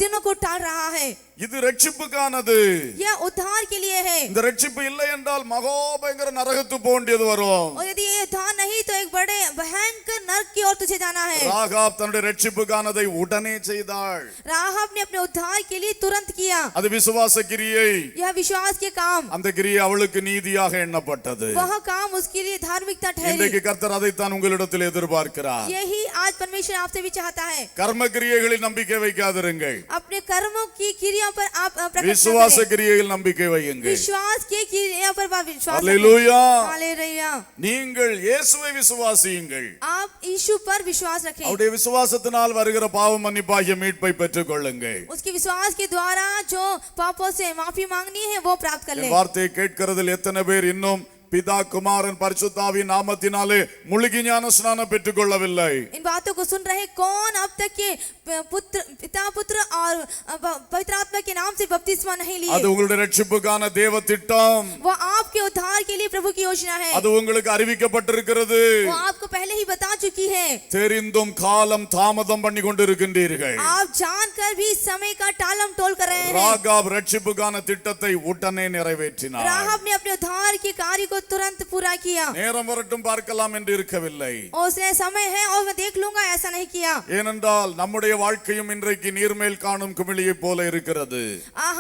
दिनों को टाल रहा है? இது ரட்சிப்புக்கானது. यह उद्धार के लिए है। இந்த ரட்சிப்பு இல்லை என்றால் மகா பயங்கர நரகத்து போண்டியது வரும். और यदि ये उद्धार नहीं तो एक बड़े भयंकर नरक की ओर तुझे जाना है। ராகாப் தன்னுடைய ரட்சிப்புக்கானதை உடனே செய்தாள். राहाब ने अपने उद्धार के लिए तुरंत किया। அது விசுவாச கிரியை. यह विश्वास के काम, அந்த கிரியை அவளுக்கு நீதியாக எண்ணப்பட்டது. वह काम उसके लिए धार्मिकता ठहरी। இன்றைக்கு கர்த்தர் அதைத்தான் உங்களிடத்தில் எதிர்பார்க்கிறார். यही आज परमेश्वर आपसे भी चाहता है। கர்ம கிரியைகளில் நம்பிக்கை வைக்காதிருங்கள். अपने कर्मों की क्रिया पर आप प्रकट न விசுவாச करें। கிரியையில் நம்பிக்கை வையுங்கள். विश्वास के क्रिया पर आप विश्वास रखें। அல்லேலூயா. हालेलुया। நீங்கள் இயேசுவை விசுவாசியுங்கள். आप यीशु पर विश्वास रखें। அவருடைய விசுவாசத்தினால் வருகிற பாவ மன்னிப்பாகிய மீட்பை பெற்றுக் கொள்ளுங்கள். उसके विश्वास के द्वारा जो पापों से माफी मांगनी है वो प्राप्त कर ले। என் வார்த்தையை கேட்கிறதில் எத்தனை பேர் இன்னும் பிதா குமாரன் பரிசுத்தாவின் நாமத்தினாலே முழுகி ஞான ஸ்நானம் பெற்றுக் கொள்ளவில்லை? इन बातों को सुन रहे कौन अब तक के पिता पुत्र और पवित्र आत्मा के नाम से बपतिस्मा नहीं लिए? அது உங்களுடைய ரட்சிப்புக்கான தேவ திட்டம். वो आपके उद्धार के लिए प्रभु की योजना है। அது உங்களுக்கு அறிவிக்கப்பட்டிருக்கிறது. वो आपको पहले ही बता चुकी है। தெரிந்தும் காலம் தாமதம் பண்ணி கொண்டிருக்கின்றீர்கள். आप जानकर भी समय का टालम टोल कर रहे हैं। ராகாப் ரட்சிப்புக்கான திட்டத்தை உடனே நிறைவேற்றினார். राहाब ने अपने उद्धार के कार्य को तुरंत पूरा किया। நேரம் வரட்டும் பார்க்கலாம் என்று இருக்கவில்லை. उसने समय है और मैं देख लूंगा ऐसा नहीं किया। ஏனென்றால் நம்முடைய வாழ்க்கையும் இன்றைக்கு நீர்மேல் காணும் குமிழியை போல இருக்கிறது.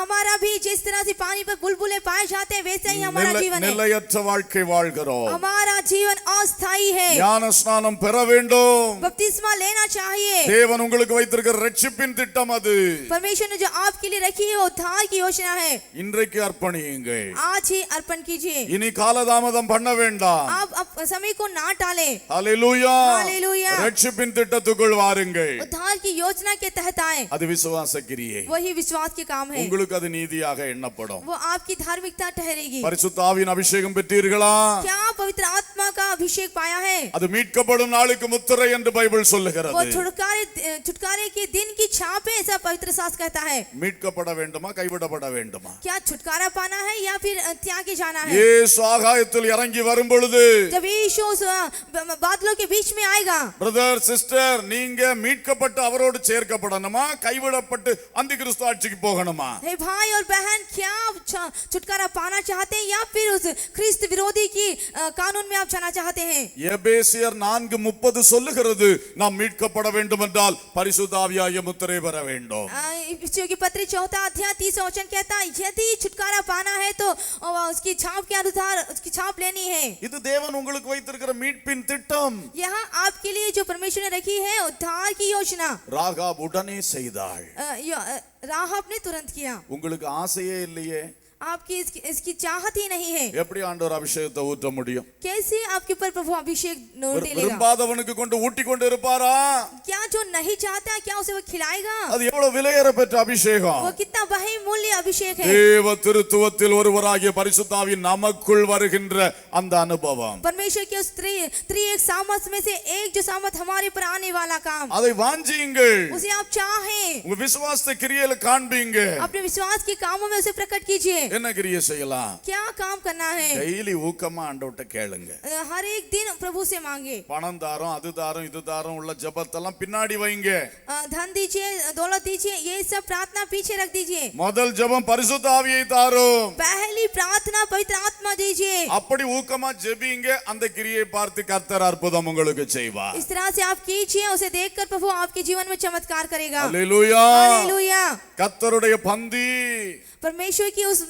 हमारा भी जिस तरह से पानी पर बुलबुले पाए जाते हैं वैसे ही हमारा जीवन है। நிலையற்ற வாழ்க்கை வாழ்கிறோம். हमारा जीवन अस्थायी है। ஞான ஸ்நானம் பெற வேண்டும். बपतिस्मा लेना चाहिए। தேவன் உங்களுக்கு வைத்திருக்கிற ரட்சிப்பின் திட்டம் அது. परमेश्वर ने जो आपके लिए रखी है उद्धार की योजना है। இன்றைக்கு அர்ப்பணியுங்கள். आज ही अर्पण कीजिए। இனி காலதாமதம் பண்ண வேண்டாம். आप समय को ना टालें। ஹalleluya. हालेलुया। ரட்சிப்பின் திட்டத்துக்குள் வாருங்கள். उद्धार की योजना के तहत आए। அது விசுவாச கிரியை. वही विश्वास के काम है। உங்களுக்கு அது நீதியாக எண்ணப்படும். वो आपकी धार्मिकता ठहरेगी। பரிசுத்த ஆவியின் அபிஷேகம் பெற்றீர்களா? क्या पवित्र आत्मा का अभिषेक पाया है? அது மீட்கப்படும் நாளுக்கு முத்திரை என்று பைபிள் वो சொல்லுகிறது. छुटकारे के दिन की छाप है ऐसा पवित्र शास्त्र कहता है। மீட்கப்பட வேண்டுமா கைவிடப்பட வேண்டுமா? क्या छुटकारा पाना है या फिर त्यागे जाना है? இயேசு ஆகாயத்தில் இறங்கி வரும் பொழுது जब यीशु बादलों के बीच में आएगा, பிரதர் சிஸ்டர் நீங்க மீட்கப்பட்டு அவரோடு சேர்க்கப்படணுமா கைவிடப்பட்டு அந்த கிறிஸ்து ஆட்சிக்கு போகணுமா? हे भाई और बहन, क्या आप छुटकारा पाना चाहते हैं या फिर उस ख्रिस्त विरोधी की कानून में आप जाना चाहते हैं? எபேசியர் 4:30 சொல்லுகிறது நாம் மீட்கப்பட வேண்டும் என்றால் பரிசுத்த ஆவியாகிய முத்திரை பெற வேண்டும். इफिसियों की पत्री 4 अध्याय 30 वचन कहता है यदि छुटकारा पाना है तो उसकी छाप के अनुसार उसकी छाप लेनी है। இது தேவன் உங்களுக்கு வைத்திருக்கிற மீட்பின் திட்டம். यहाँ आपके लिए जो परमेश्वर ने रखी है उद्धार की योजना। ராகாப் உடனே செய்தாள். राहाब ने तुरंत किया। உங்களுக்கு ஆசையே இல்லையே? आपकी इसकी चाहत ही नहीं है। எப்படி ஆண்டவர் அபிஷேகத்தை ஊற்ற முடியும்? कैसे आपके ऊपर प्रभु अभिषेक डालेगा? விரும்பாதவனுக்கு கொண்டு ஊட்டி கொண்டு இருப்பாரா? क्या जो नहीं चाहता क्या उसे वो खिलाएगा? அது எவ்வளவு விலையேற பெற்ற அபிஷேகம்! वो कितना बहुमूल्य अभिषेक है। தேவ திருத்துவத்தில் ஒருவராகிய பரிசுத்த ஆவி நமக்குள் வருகின்ற அந்த அனுபவம், परमेश्वर के उस त्रिएक सामर्थ में से एक जो सामर्थ हमारे पर आने वाला काम, அதை வாஞ்சியுங்கள். उसे आप चाहें, உங்க விசுவாசத்தை கிரியையில காண்பீங்க. अपने विश्वास के कामों में उसे प्रकट कीजिए। என்ன கிரியை செய்யலாம்? क्या काम करना है? டெய்லி ஊக்கமா ஆண்டவர்ட்ட கேளுங்க. हर एक दिन प्रभु से मांगे। பணம் தாரும் அது தாரும் இது தாரும் உள்ள ஜெபத்தெல்லாம் பின்னாடி வைங்க. धन दीजिए, दौलत दीजिए, ये सब प्रार्थना पीछे रख दीजिए। முதல் ஜெபம் பரிசுத்த ஆவியை தாரும். पहली प्रार्थना पवित्र आत्मा दीजिए। அப்படி ஊக்கமா ஜெபிங்க. அந்த கிரியை பார்த்து கர்த்தர் அற்புதம் உங்களுக்கு செய்வார். इस तरह से आप कीजिए, उसे देखकर प्रभु आपके जीवन में चमत्कार करेगा। Hallelujah, hallelujah. கர்த்தருடைய பந்தி, परमेश्वर की उस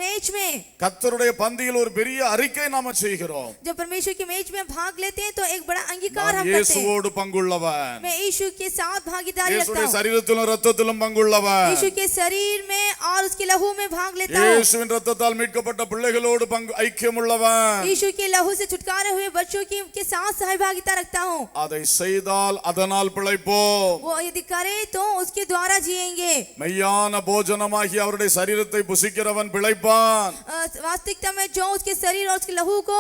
मेज में, கர்த்தருடைய பந்தியில் ஒரு பெரிய அறிக்கை நாம செய்கிறோம். जब परमेश्वर की मेज में भाग लेते हैं तो एक बड़ा अंगीकार हम करते हैं। இயேசுவோடு பங்குள்ளவன், मैं यीशु के साथ भागीदारी रखता இயேசுடைய हूँ। சரீரத்திலும் இரத்தத்திலும் பங்குள்ளவன், यीशु के शरीर में और उसके लहू में भाग लेता हूँ। இயேசுவின் இரத்தத்தால் மீட்கப்பட்ட பிள்ளைகளோடு ஐக்கியமுள்ளவன், यीशु के लहू से छुटकारे हुए बच्चों के साथ सहभागिता रखता हूँ। அதை செய்தால் அதனால் பிழைப்போம். वो यदि करे तो उसके द्वारा जिएंगे। மெய்யான போஜனமாகி அவருடைய சரீரத்தை புசிக்கிறவன் பிழைப்பான். वास्तविकता में जो उसके शरीर और उसके लहू को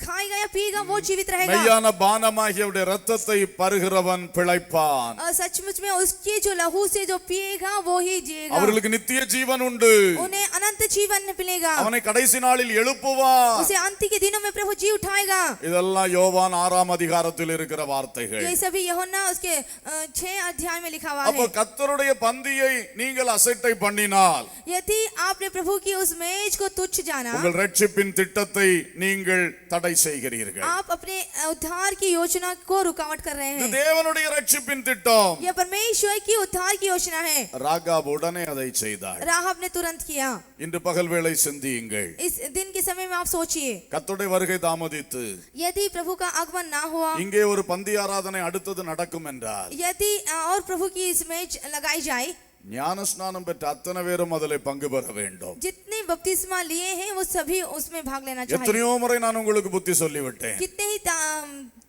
खाएगा या पिएगा वो जीवित रहेगा। மெய்யான பானமாகி அவருடைய இரத்தத்தை பருகிறவன் பிழைப்பான். सचमुच में उसके जो लहू से जो पिएगा वो ही जिएगा। அவர்களுக்கு நித்திய ஜீவன் உண்டு. उन्हें अनंत जीवन मिलेगा। அவனை கடைசி நாளில் எழுப்புவான். उसे अंत के दिनों में प्रभु जी उठाएगा। இதெல்லாம் யோவான் 6ஆம் அதிகாரத்தில் இருக்கிற வார்த்தைகள். ये सभी यूहन्ना उसके 6 अध्याय में लिखा हुआ அப்ப है। கர்த்தருடைய பந்தியை நீங்கள் அசட்டை பண்ணினால், यदि आपने प्रभु की उस मेज को तुच्छ जाना, உங்கள் ரட்சிப்பின் திட்டத்தை நீங்கள் தடை செய்கிறீர்கள். आप अपने उद्धार की योजना को रुकावट कर रहे இது हैं। தேவனுடைய ரட்சிப்பின் திட்டம். यह परमेश्वर की उद्धार की योजना है। ராகாப் உடனே அதை செய்தாள். राहब ने तुरंत किया। இன்று பகல் வேளை சிந்தியுங்கள். इस दिन के समय में आप सोचिए, கர்த்தருடைய வருகை தாமதித்து यदि प्रभु का आगमन ना हुआ, இங்கே ஒரு பந்தி ஆராதனை அடுத்தது நடக்கும் என்றால், यदि और प्रभु की इस मेज लगाई जाए, ஞானஸ்நானம் பெற்ற அத்தனை பேரும் அதில் பங்கு பெற வேண்டும். जितने बपतिस्मा लिए हैं वो सभी उसमें भाग लेना चाहिए। எத்தனையோ முறை நான் உங்களுக்கு புத்தி சொல்லிவிட்டேன். कितने ही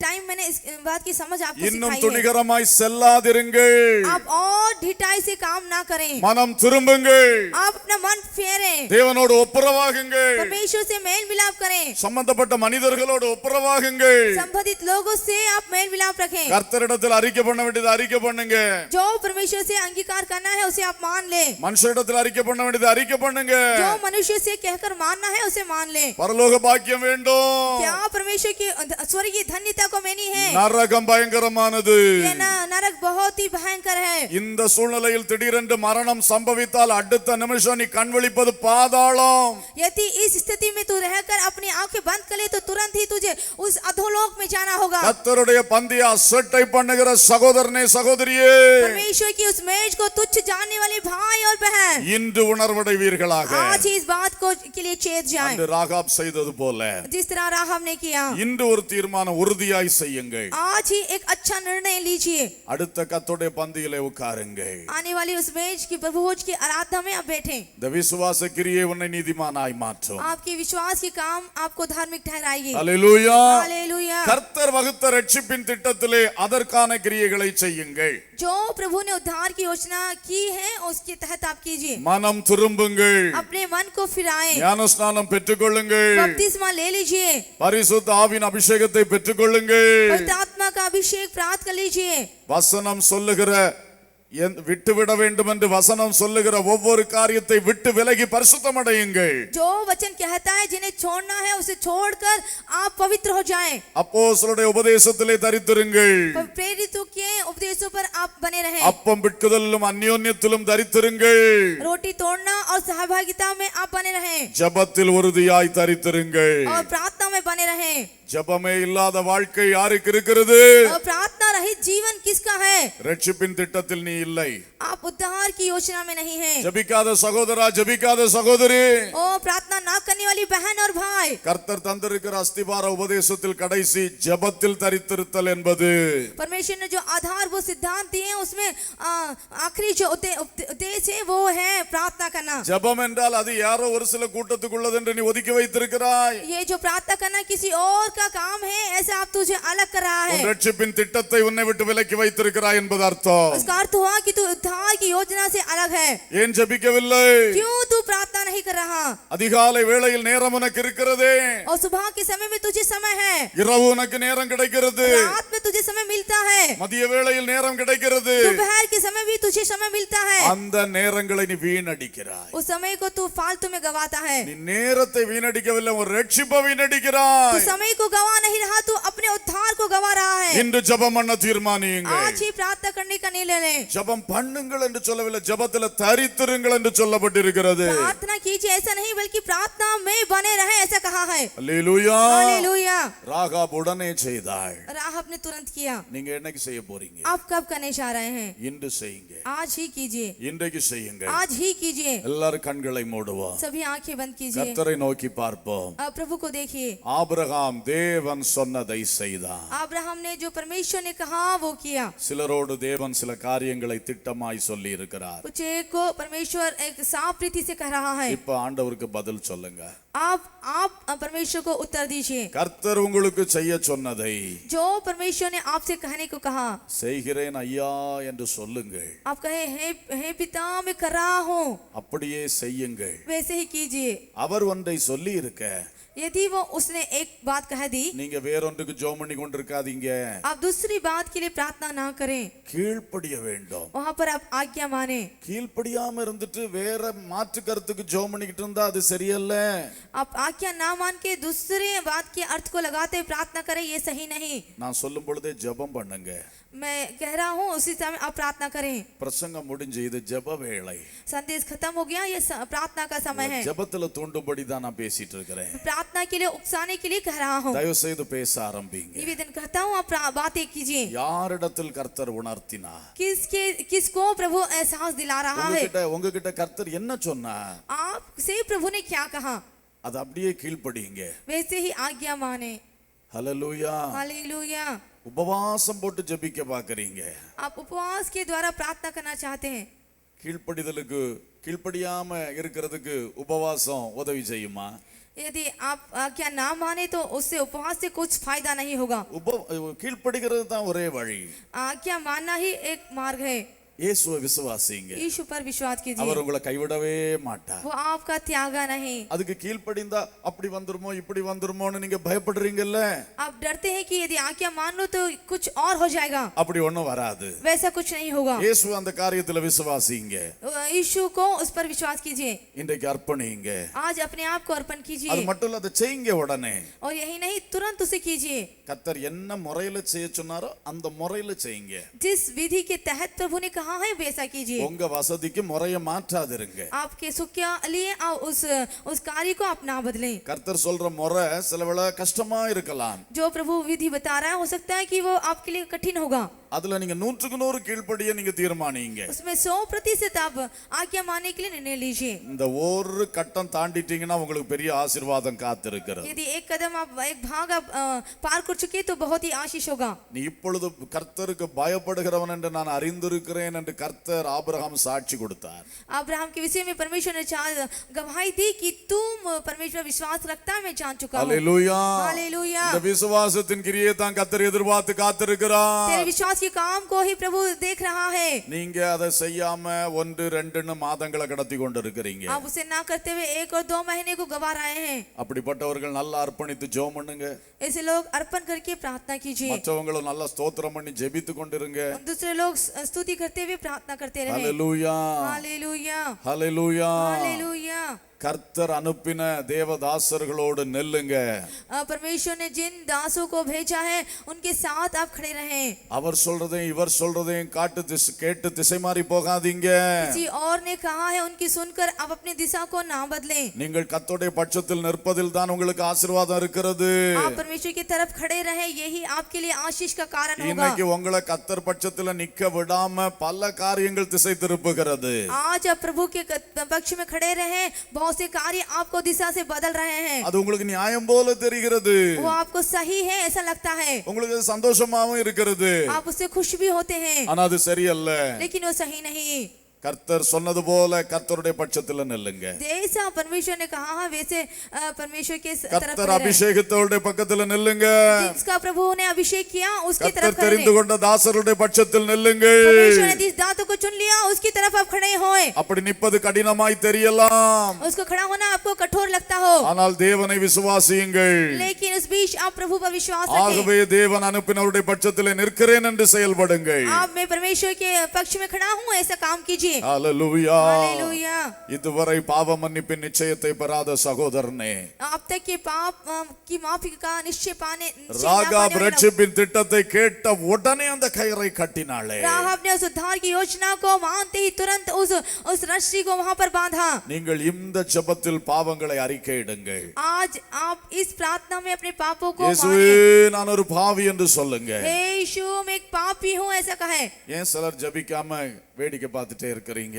टाइम मैंने इस बात की समझ आपको இன்னும் सिखाई है। துணிகரமாய் செல்லாதிருங்கள். आप और ढिठाई से काम ना करें। மனம் திரும்புங்கள். आप अपना मन फेरें। தேவனோடு ஒப்புரவாகுங்கள். परमेश्वर से मेल मिलाप करें। சம்பந்தப்பட்ட மனிதர்களோடு ஒப்புரவாகுங்கள். संबंधित लोगों से आप मेल मिलाप रखें। கர்த்தரிடத்தில் அறிக்கை பண்ண வேண்டியது அறிக்கை பண்ணுங்க. जो परमेश्वर से अंगीकार करना है उसे आप मान ले। மனுஷரிடத்தில் அறிக்கை பண்ண வேண்டியது அறிக்கை பண்ணுங்க. जो मनुष्य से कहकर मानना है उसे मान ले। பரலோக பாக்கியம் வேண்டும். क्या परमेश्वर की स्वर्गीय धन्यता को मैंने है? நரகம் பயங்கரமானது. ये नरक बहुत ही भयंकर है। இந்த சூழ்நிலையில் திடீரென்று மரணம் சம்பவித்தால் அடுத்த நிமிஷம் நீ கண் விழிப்பது பாதாளம். यदि इस स्थिति में तू रहकर अपनी आंखें बंद कर ले तो तुरंत ही तुझे उस अधोलोक में जाना होगा। கர்த்தருடைய பந்தியை அசட்டை பண்ணுகிற சகோதரனே சகோதரியே, परमेश्वर की उस मेज को तुच्छ जानने वाले भाई और बहन, இன்று உணர்வடைவீர்களாக. आज ही इस बात को के लिए चेत जाएं। அன்று ராகாப் செய்தது போல जिस तरह राहब ने किया, இன்று ஒரு தீர்மானம் உறுதியாய் செய்யுங்கள். आज ही एक अच्छा निर्णय लीजिए। அடுத்த கர்த்தருடைய பந்தியிலே உட்காருங்கள். आने वाली उस मेज की प्रभुभोज की आराधना में आप बैठें। இந்த விசுவாச கிரியை உன்னை நீதிமானாய் மாற்றும். आपके विश्वास की काम आपको धार्मिक ठहराएगी। அல்லேலூயா. हालेलुया। கர்த்தர் வகுத்த ரட்சிப்பின் திட்டத்திலே அதற்கான கிரியைகளை செய்யுங்கள். जो प्रभु ने उद्धार की योजना की है उसके तहत आप कीजिए। மனம் திரும்புங்கள். अपने मन को फिराएं। ஞானஸ்நானம் பெற்றுக்கொள்ளுங்கள். बपतिस्मा ले लीजिए। பரிசுத்த ஆவியின் அபிஷேகத்தை பெற்றுக்கொள்ளுங்கள். पवित्र आत्मा का अभिषेक प्राप्त कर लीजिए। வசனம் சொல்லுகிற விட்டுவிட வேண்டும் என்று வசனம் சொல்லுகிற ஒவ்வொரு காரியத்தை விட்டு விலகி பரிசுத்தமடையுங்கள். जो वचन कहता है जिन्हें छोड़ना है उसे छोड़कर आप पवित्र हो जाएं। அப்போஸ்தலருடைய உபதேசத்திலே தரித்திருங்கள். प्रेरितों के उपदेशों पर आप बने रहें। அப்பம் பிட்குதலிலும் அந்யோன்யத்திலும் தரித்திருங்கள். रोटी तोड़ना और सहभागिता में आप बने रहें। ஜெபத்தில் உறுதியாய் தரித்திருங்கள். और प्रार्थना में बने रहें। ஜெபமே இல்லாத வாழ்க்கை யாருக்கு இருக்கிறது? और प्रार्थना रहित जीवन किसका है? ரட்சிப்பின் திட்டத்தில் நீ இல்லை. आप उद्धार की योजना में नहीं है. ஜெபிக்காத சகோதரா, ஜெபிக்காத சகோதரி, ओ प्रार्थना ना करने वाली बहन और भाई, கர்த்தர் தந்திருக்கிற அஸ்திபார உபதேசத்தில் கடைசி ஜெபத்தில் தரித்திருத்தல் என்பது परमेश्वर ने जो आधार वो सिद्धांत दिए हैं उसमें आखिरी जो उपदेश है वो है प्रार्थना करना. ஜெபம் என்றால் அது யாரோ ஒரு சில கூட்டத்துக்குள்ளது என்று நீ ஒதுக்கி வைத்திருக்கிறாய். ये जो प्रार्थना करना किसी और का काम है ऐसा आप तुझे अलग कर रहा है. உன் ரட்சிப்பின் திட்டத்தை உன்னை விட்டு விலக்கி வைத்திருக்கிறாய் என்பது அர்த்தம். उसका अर्थ हुआ कि तू उद्धार की योजना से अलग है. ஏன் ஜெபிக்கவில்லை? क्यों तू प्रार्थना नहीं कर रहा? அதிகாலை வேளையில் நேரம் உனக்கு இருக்கிறதே, और सुबह के समय में तुझे समय है, இரவு உனக்கு நேரம் கிடைக்கிறது, रात में तुझे समय मिलता है, மதிய வேளையில் நேரம் கிடைக்கிறது. दोपहर के समय भी तुझे समय मिलता है. அந்த நேரங்களை நீ வீணடிக்கிறாய். उस समय को तू फालतू में गवाता है. நீ நேரத்தை வீணடிக்கவில்லை, ஒரு ரட்சிப்பை तू வீணடிக்கிறாய். समय को गवा नहीं रहा, तू अपने उद्धार को गवा रहा है. இன்று ஜெபம் பண்ண தீர்மானியுங்கள். आज ही प्रार्थना करने का निर्णय ले. ஜெபம் பண்ணுங்கள் என்று சொல்லவில்லை, ஜெபத்தில் தரித்திருங்கள் என்று சொல்லப்பட்டிருக்கிறது. प्रार्थना कीजिए ऐसा नहीं, बल्कि प्रार्थना में बने रहे ऐसा कहा है. அல்லேலூயா. हालेलुया. ராகாப் உடனே செய்தாள். राहब ने तुरंत किया. நீங்க என்னைக்கு செய்ய போறீங்க? आप कब करने जा रहे हैं? இன்று செய்யுங்க. आज ही कीजिए. இன்றைக்கு செய்யுங்க. आज ही कीजिए. எல்லாரும் கண்களை மூடுவோம். सभी आंखें बंद कीजिए. கர்த்தரை நோக்கி பார்ப்போம். अब प्रभु को देखिए. ஆபிரகாம் தேவன் சொன்னதை செய்தான். अब्राहम ने जो परमेश्वर ने कहा वो किया. சிலரோடு தேவன் சில காரியங்களை திட்டமாய் சொல்லி இருக்கிறார். कुछ एक को परमेश्वर एक साफ रीति से कह रहा है. இப்ப ஆண்டவருக்கு பதில் சொல்லுங்க. आप परमेश्वर को उत्तर दीजिए. கர்த்தர் உங்களுக்கு செய்ய சொன்னதை जो परमेश्वर ने आपसे कहने को कहा, செய்கிறேன் ஐயா என்று சொல்லுங்கள். आप कहे हे पिता मैं कर रहा हूँ, அப்படியே செய்யுங்கள். वैसे ही कीजिए. அவர் ஒன்றை சொல்லி இருக்க, यदि वो उसने एक बात कह दी, நீங்க வேறொன்றுக்கு ஜெபம் பண்ணி கொண்டிருக்காதீங்க. आप दूसरी बात के लिए प्रार्थना ना करें. கீழ்ப்படிய வேண்டும். वहाँ पर आप आज्ञा माने. கீழ்ப்படியாம இருந்துட்டு வேற மாற்று கருத்துக்கு ஜெபம் பண்ணிக்கிட்டு இருந்தா அது சரியல்ல. आप आज्ञा ना मान के दूसरे बात के अर्थ को लगाते हुए प्रार्थना करें, ये सही नहीं. நான் சொல்லும் பொழுதே ஜெபம் பண்ணுங்க. मैं कह रहा हूँ उसी समय आप प्रार्थना करें. பிரசங்கம் முடிஞ்சு இது ஜெப வேளை. संदेश खत्म हो गया, ये प्रार्थना का समय है. ஜெபத்துல தூண்டும்படி தான் நான் பேசிட்டு இருக்கிறேன். प्रार्थना के लिए उकसाने के लिए कह रहा हूँ. தயவு செய்து பேச ஆரம்பிங்க. निवेदन करता हूँ आप बातें कीजिए. யாரிடத்தில் கர்த்தர் உணர்த்தினார்? किसको प्रभु एहसास दिला रहा है? உங்ககிட்ட கர்த்தர் என்ன சொன்னார்? आपसे प्रभु ने क्या कहा, அது அப்படியே கீழ்ப்படிங்க. वैसे ही आज्ञा माने. ஹல்லேலூயா. हालेलुया. உபவாசம் போட்டு ஜெபிக்க பாக்குறீங்க. आप उपवास के द्वारा प्रार्थना करना चाहते हैं. கீழ்ப்படிதலுக்கு கீழ்ப்படியாம இருக்கிறதுக்கு உபவாசம் உதவி செய்யுமா? यदि आप आज्ञा ना माने तो उससे उपवास से कुछ फायदा नहीं होगा. கீழ்ப்படிக்கிறது தான் ஒரே வழி. आज्ञा मानना ही एक मार्ग है. இயேசுவை விசுவாசிங்க. यीशु पर विश्वास कीजिए. அவர் உங்களை கைவிடவே மாட்டார். वो आपका त्यागा नहीं. அதுக்கு கீழ்ப்படிந்தா அப்படி வந்துருமோ இப்படி வந்துருமோன்னு நீங்க பயப்படுறீங்கல்ல. आप डरते हैं कि यदि आज्ञा मान लो तो कुछ और हो जाएगा. அப்படி ஒண்ணும் வராது. वैसा कुछ नहीं होगा. இயேசு அந்த காரியத்துல விசுவாசிங்க. यीशु को उस पर विश्वास कीजिए. இன்றைக்கு அர்ப்பணிங்க. आज अपने आप को अर्पण कीजिए. அது மட்டும் இல்ல, அதை செய்யுங்க உடனே. और यही नहीं, तुरंत उसे कीजिए. கர்த்தர் என்ன முறையில செய்ய சொன்னாரோ அந்த முறையில செய்யுங்க. जिस विधि के तहत प्रभु ने कहा है वैसा कीजिए. உங்க வசதிக்கு முறைய மாற்றாதிருங்க. आपके सुख के लिए उस कार्य को आप ना बदलें. கர்த்தர் சொல்ற முறை சில வேளை கஷ்டமா இருக்கலாம். जो प्रभु विधि बता रहा है हो सकता है कि वो आपके लिए कठिन होगा. அதுல நீங்க 100% கீழ்ப்படிய நீங்க தீர்மானிங்க. उसमें 100% आप आज्ञा मानने के लिए निर्णय लीजिए. இந்த ஒரு கட்டம் தாண்டிட்டீங்கன்னா உங்களுக்கு பெரிய ஆசீர்வாதம் காத்திருக்கிறது. यदि एक कदम आप एक भाग आप पार कर चुके तो बहुत ही आशीष होगा. நீ இப்பொழுது கர்த்தருக்கு பயப்படுகிறவன் என்று நான் அறிந்திருக்கிறேன் என்று கர்த்தர் ஆபிரகாம் சாட்சி கொடுத்தார். अब्राहम के विषय में परमेश्वर ने गवाही दी कि तुम परमेश्वर विश्वास रखता है, मैं जान चुका हूँ. हालेलुया. हालेलुया. இந்த விசுவாசத்தின் கிரியை தான் கர்த்தர் எதிர்பார்த்து காத்திருக்கிறார். तेरे विश्वास के काम को ही प्रभु देख रहा है. நீங்க அதை செய்யாம 1-2 மாதங்களை கடத்தி கொண்டு இருக்கிறீங்க. आप उसे ना करते हुए 1 और 2 महीने को गवा रहे हैं. அப்படிப்பட்டவர்கள் நல்லா அர்ப்பணித்து ஜெபம் பண்ணுங்க. ऐसे लोग अर्पण करके प्रार्थना कीजिए. மற்றவங்களும் நல்லா ஸ்தோத்திரம் பண்ணி ஜெபித்து கொண்டிருங்க. दूसरे लोग स्तुति करते हुए प्रार्थना करते रहे. हालेलुया. हालेलुया. हालेलुया. हालेलुया. கர்த்தர் அனுப்பின தேவதாசர்களோடு நெல்லுங்க. परमेश्वर ने जिन दासों को भेजा है उनके साथ आप खड़े रहें। அவர் சொல்றதையும் இவர் சொல்றதையும் கேட்டு திசை மாறி போகாதீங்க. किसी और ने कहा है उनकी सुनकर आप अपनी दिशा को ना बदलें। நீங்கள் கர்த்தருடைய பட்சத்தில் நிற்பதில் தான் உங்களுக்கு ஆசீர்வாதம் இருக்கிறது. आप परमेश्वर की तरफ खड़े रहें, यही आपके लिए आशीष का कारण होगा। இன்னைக்கு உங்களை கர்த்தர் பட்சத்தில் நிக்க விடாம பல காரியங்கள் திசை திருப்புகிறது. आज आप प्रभु के पक्ष में खड़े रहें, बहुत से कार्य आपको दिशा से बदल रहे हैं। அது உங்களுக்கு நியாயம் போல தெரிகிறது. वो आपको सही है ऐसा लगता है, உங்களுக்கு சந்தோஷமாவும் இருக்கிறது. आप उससे खुश भी होते हैं, ஆனா அது சரியல்ல. लेकिन वो सही नहीं। கர்த்தர் சொன்னது போல கர்த்தருடைய பட்சத்தில் நில்லுங்க. जैसा परमेश्वर ने कहा है वैसे परमेश्वर के तरफ கர்த்தர் அபிஷேகத்தோட பக்கத்தில் நில்லுங்க. जिसका प्रभु ने अभिषेक किया उसकी तरफ கர்த்தர் खड़े தெரிந்து கொண்ட தாசருடைய பட்சத்தில் நில்லுங்க. परमेश्वर ने जिस दातों को चुन लिया उसकी तरफ आप खड़े होए। அப்படி நிற்பது கடினமாய் தெரியலாம், उसको खड़ा होना आपको कठोर लगता हो, ஆனால் தேவனை விசுவாசியுங்கள். लेकिन उस बीच आप प्रभु पर विश्वास रखें। ஆகவே தேவன் அனுப்பினவருடைய பட்சத்தில் நிற்கிறேன் என்று செயல்படுங்கள். आप मैं परमेश्वर के पक्ष में खड़ा हूँ ऐसा काम कीजिए। ஹல்லேலூயா. हालेलुया। இதுவரை பாவ மன்னிப்பின் நிச்சயத்தை பெறாத சகோதரனே, अब तक के पाप की माफी का निश्चय पाने ராகாப் ரட்சிப்பின் திட்டத்தை கேட்ட உடனே அந்த கயிறை கட்டினாளே. राहाब ने उस उद्धार की योजना को मानते ही तुरंत उस रस्सी को वहां पर बांधा। நீங்கள் இந்த ஜெபத்தில் பாவங்களை அறிக்கையிடுங்கள். आज आप इस प्रार्थना में अपने पापों को இயேசுவே நான் ஒரு பாவி என்று சொல்லுங்க. हे यीशु मैं एक पापी हूँ ऐसा कहे। ஏன் சிலர் ஜெபிக்காம வேடிக்கை பார்த்துட்டே இருக்கிறீங்க?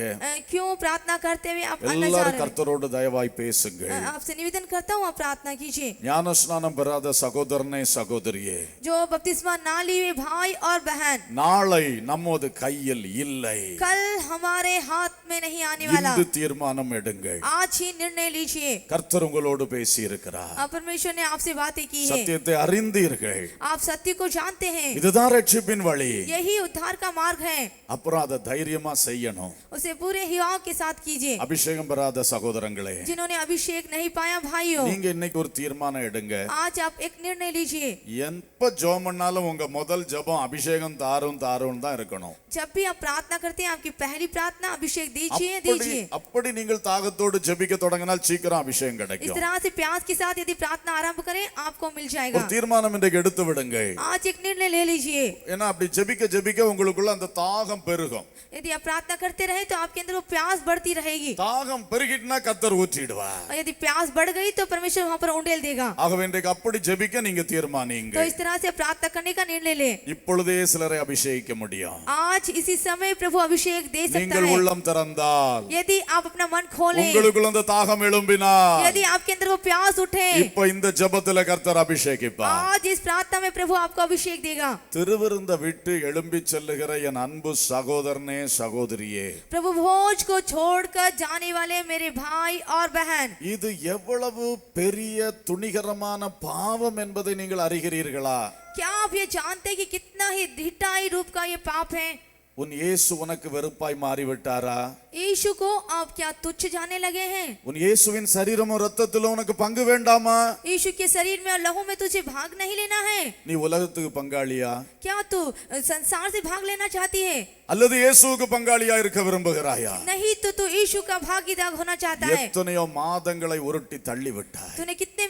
क्यों प्रार्थना करते हुए आप अन्य जा எல்லாரும் रहे கர்த்தரோடு தயவாய் பேசுங்கள். हैं? आपसे निवेदन करता हूँ आप प्रार्थना कीजिए। ஞானஸ்நானம் பெறாத சகோதரனே சகோதரியே, जो बपतिस्मा ना लिए भाई और बहन, நாளை நம்மோது கையில் இல்லை. कल हमारे हाथ में नहीं आने वाला। இன்று தீர்மானம் எடுங்கள். आज ही निर्णय लीजिए। கர்த்தர் உங்களோடு பேசி இருக்கிறார். परमेश्वर ने आपसे बातें की है, சத்தியத்தை அறிந்தீர்கள். आप सत्य को जानते हैं, இதுதான் ரட்சிப்பின் வழி. यही उद्धार का मार्ग है। அப்புறம் அதை தைரியமா செய்யணும். उसे पूरे हियाव के साथ कीजिए। அபிஷேகம் பெறாத சகோதரங்களே, जिन्होंने अभिषेक नहीं पाया भाइयों, நீங்க இன்னைக்கு ஒரு தீர்மானம் எடுங்க. आज आप एक निर्णय लीजिए। எப்ப ஜெபம் பண்ணாலும் உங்க முதல் ஜெபம் அபிஷேகம் தாரும் தாரும் தான் இருக்கணும். जब भी आप प्रार्थना करते हैं आपकी पहली प्रार्थना अभिषेक दीजिए அப்படி दीजिए। அப்படி நீங்கள் தாகத்தோடு ஜெபிக்க தொடங்கினால் சீக்கிரம் அபிஷேகம் इस கிடைக்கும். तरह से प्यास के साथ यदि प्रार्थना आरंभ करें आपको मिल जाएगा। ஒரு தீர்மானம் இன்றைக்கு எடுத்து விடுங்க. आज एक निर्णय ले लीजिए। ஏன்னா அப்படி ஜெபிக்க ஜெபிக்க உங்களுக்குள்ள அந்த தாகம் பெருகும். यदि आप प्रार्थना करते रहे तो आपके अंदर वो प्यास बढ़ती रहेगी, தாகம் பெருகிட்டுனா கர்த்தர் ஊற்றிடுவார். और यदि प्यास बढ़ गई तो परमेश्वर वहां पर उंडेल देगा। ஆகவே இன்றைக்கு அப்படி ஜெபிக்க நீங்க தீர்மானிங்க. तो इस तरह से प्रार्थना करने का निर्णय ले। இப்பொழுதே சிலரை அபிஷேகிக்க முடியும். आज इसी समय प्रभु अभिषेक दे सकता நீங்கள் है உள்ளம் திறந்தால், यदि आप अपना मन खोलें, உங்களுக்குள்ள அந்த தாகம் எழும்பினால், यदि आपके अंदर वो प्यास उठे। இப்ப இந்த ஜெபத்துல கர்த்தர் அபிஷேகிப்பார். आज इस प्रार्थना में प्रभु आपको अभिषेक देगा। திருவிருந்த விட்டு எழும்பி செல்லுகிற என் அன்பு சகோதரனே சகோதரியே, प्रभु भोज को छोड़कर जाने वाले मेरे भाई और बहन, இது எவ்வளவு பெரிய துணிகரமான பாவம் என்பதை நீங்கள் அறிகிறீர்களா? क्या आप ये जानते हैं कि कितना ही ढिठाई रूप का ये पाप है? உன் இயேசு உனக்கு வெறுப்பாய் மாறிவிட்டாரா? यीशु को आप क्या तुच्छ जाने लगे हैं? உன் இயேசுவின் சரீரமும் ரத்தத்திலும் உனக்கு பங்கு வேண்டாமா? यीशु के शरीर में और लहू में तुझे भाग नहीं लेना है? நீ உலகத்துக்கு பங்காளியா? क्या तू संसार से भाग लेना चाहती है? அல்லது இயேசுவுக்கு பங்காளியா இருக்க விரும்புகிறாயா? नहीं तो तू यीशु का भागीदार होना चाहता है। எத்தனையோ மாதங்களை உருட்டி தள்ளி விட்டாய். तूने कितने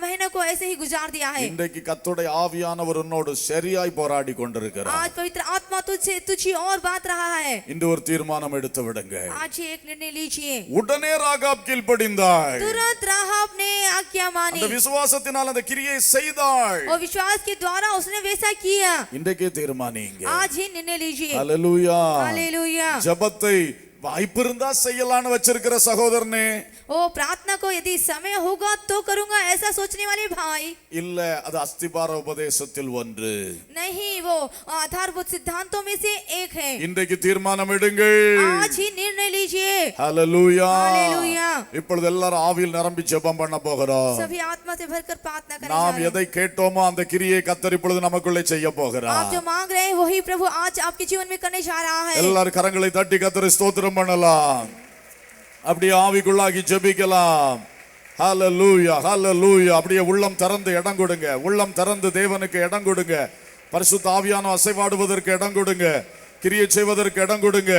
महीनों को ऐसे ही गुजार दिया है। இன்றைக்கு கர்த்தருடைய ஆவியானவர் உன்னோடு சரியாய் போராடி கொண்டிருக்கிறார். आज पवित्र आत्मा तुझसे तुझी और बात रहा है। இன்று ஒரு தீர்மானம் எடுத்து விடுங்க. आज ही एक निर्णय लीजिए। உடனே ராகாப் கீழ்ப்படிந்தாள். तुरंत राहाब ने आज्ञा मानी அந்த விசுவாசத்தினால் அந்த கிரியை செய்தாள். और विश्वास के द्वारा उसने वैसा किया। இன்றைக்கே தீர்மானிங்க. आज ही निर्णय लीजिए। ஹல்லேலூயா. हालेलुया। ஜெபத்தை வாய்ப்பு இருந்தா செய்யலாம்னு வச்சிருக்கிற சகோதரனே, ओ प्रार्थना को यदि समय होगा तो करूंगा ऐसा सोचने वाले भाई, இல்ல அது அஸ்திபார உபதேசத்தில் ஒன்று. नहीं वो आधारभूत सिद्धांतों में से एक है। இன்றைக்கு தீர்மானம் எடுங்கள். आज ही निर्णय लीजिए। ஹல்லேலூயா. हालेलुया। இப்பொழுது எல்லாரும் ஆவியில் நிரம்பி ஜெபம் பண்ண போகிறோம். सभी आत्मा से भरकर प्रार्थना करें। நாம் எதை கேட்டோமோ அந்த கிரியை கர்த்தர் இப்பொழுது நமக்குள்ளே செய்ய आप போகிறார். जो मांग रहे हैं वही प्रभु आज आपके जीवन में करने जा रहा है। எல்லாரும் கரங்களை தட்டி கர்த்தரை ஸ்தோத்திரம் பண்ணலாம். அப்படியே ஆவிக்குள்ளாகி ஜெபிக்கலாம். ஹல்லேலூயா ஹல்லேலூயா. அப்படியே உள்ளம் திறந்து இடம் கொடுங்க. உள்ளம் திறந்து தேவனுக்கு இடம் கொடுங்க. பரிசுத்த ஆவியான அசைவாடுவதற்கு இடம் கொடுங்க. கிரியை செய்வதற்கு இடம் கொடுங்க.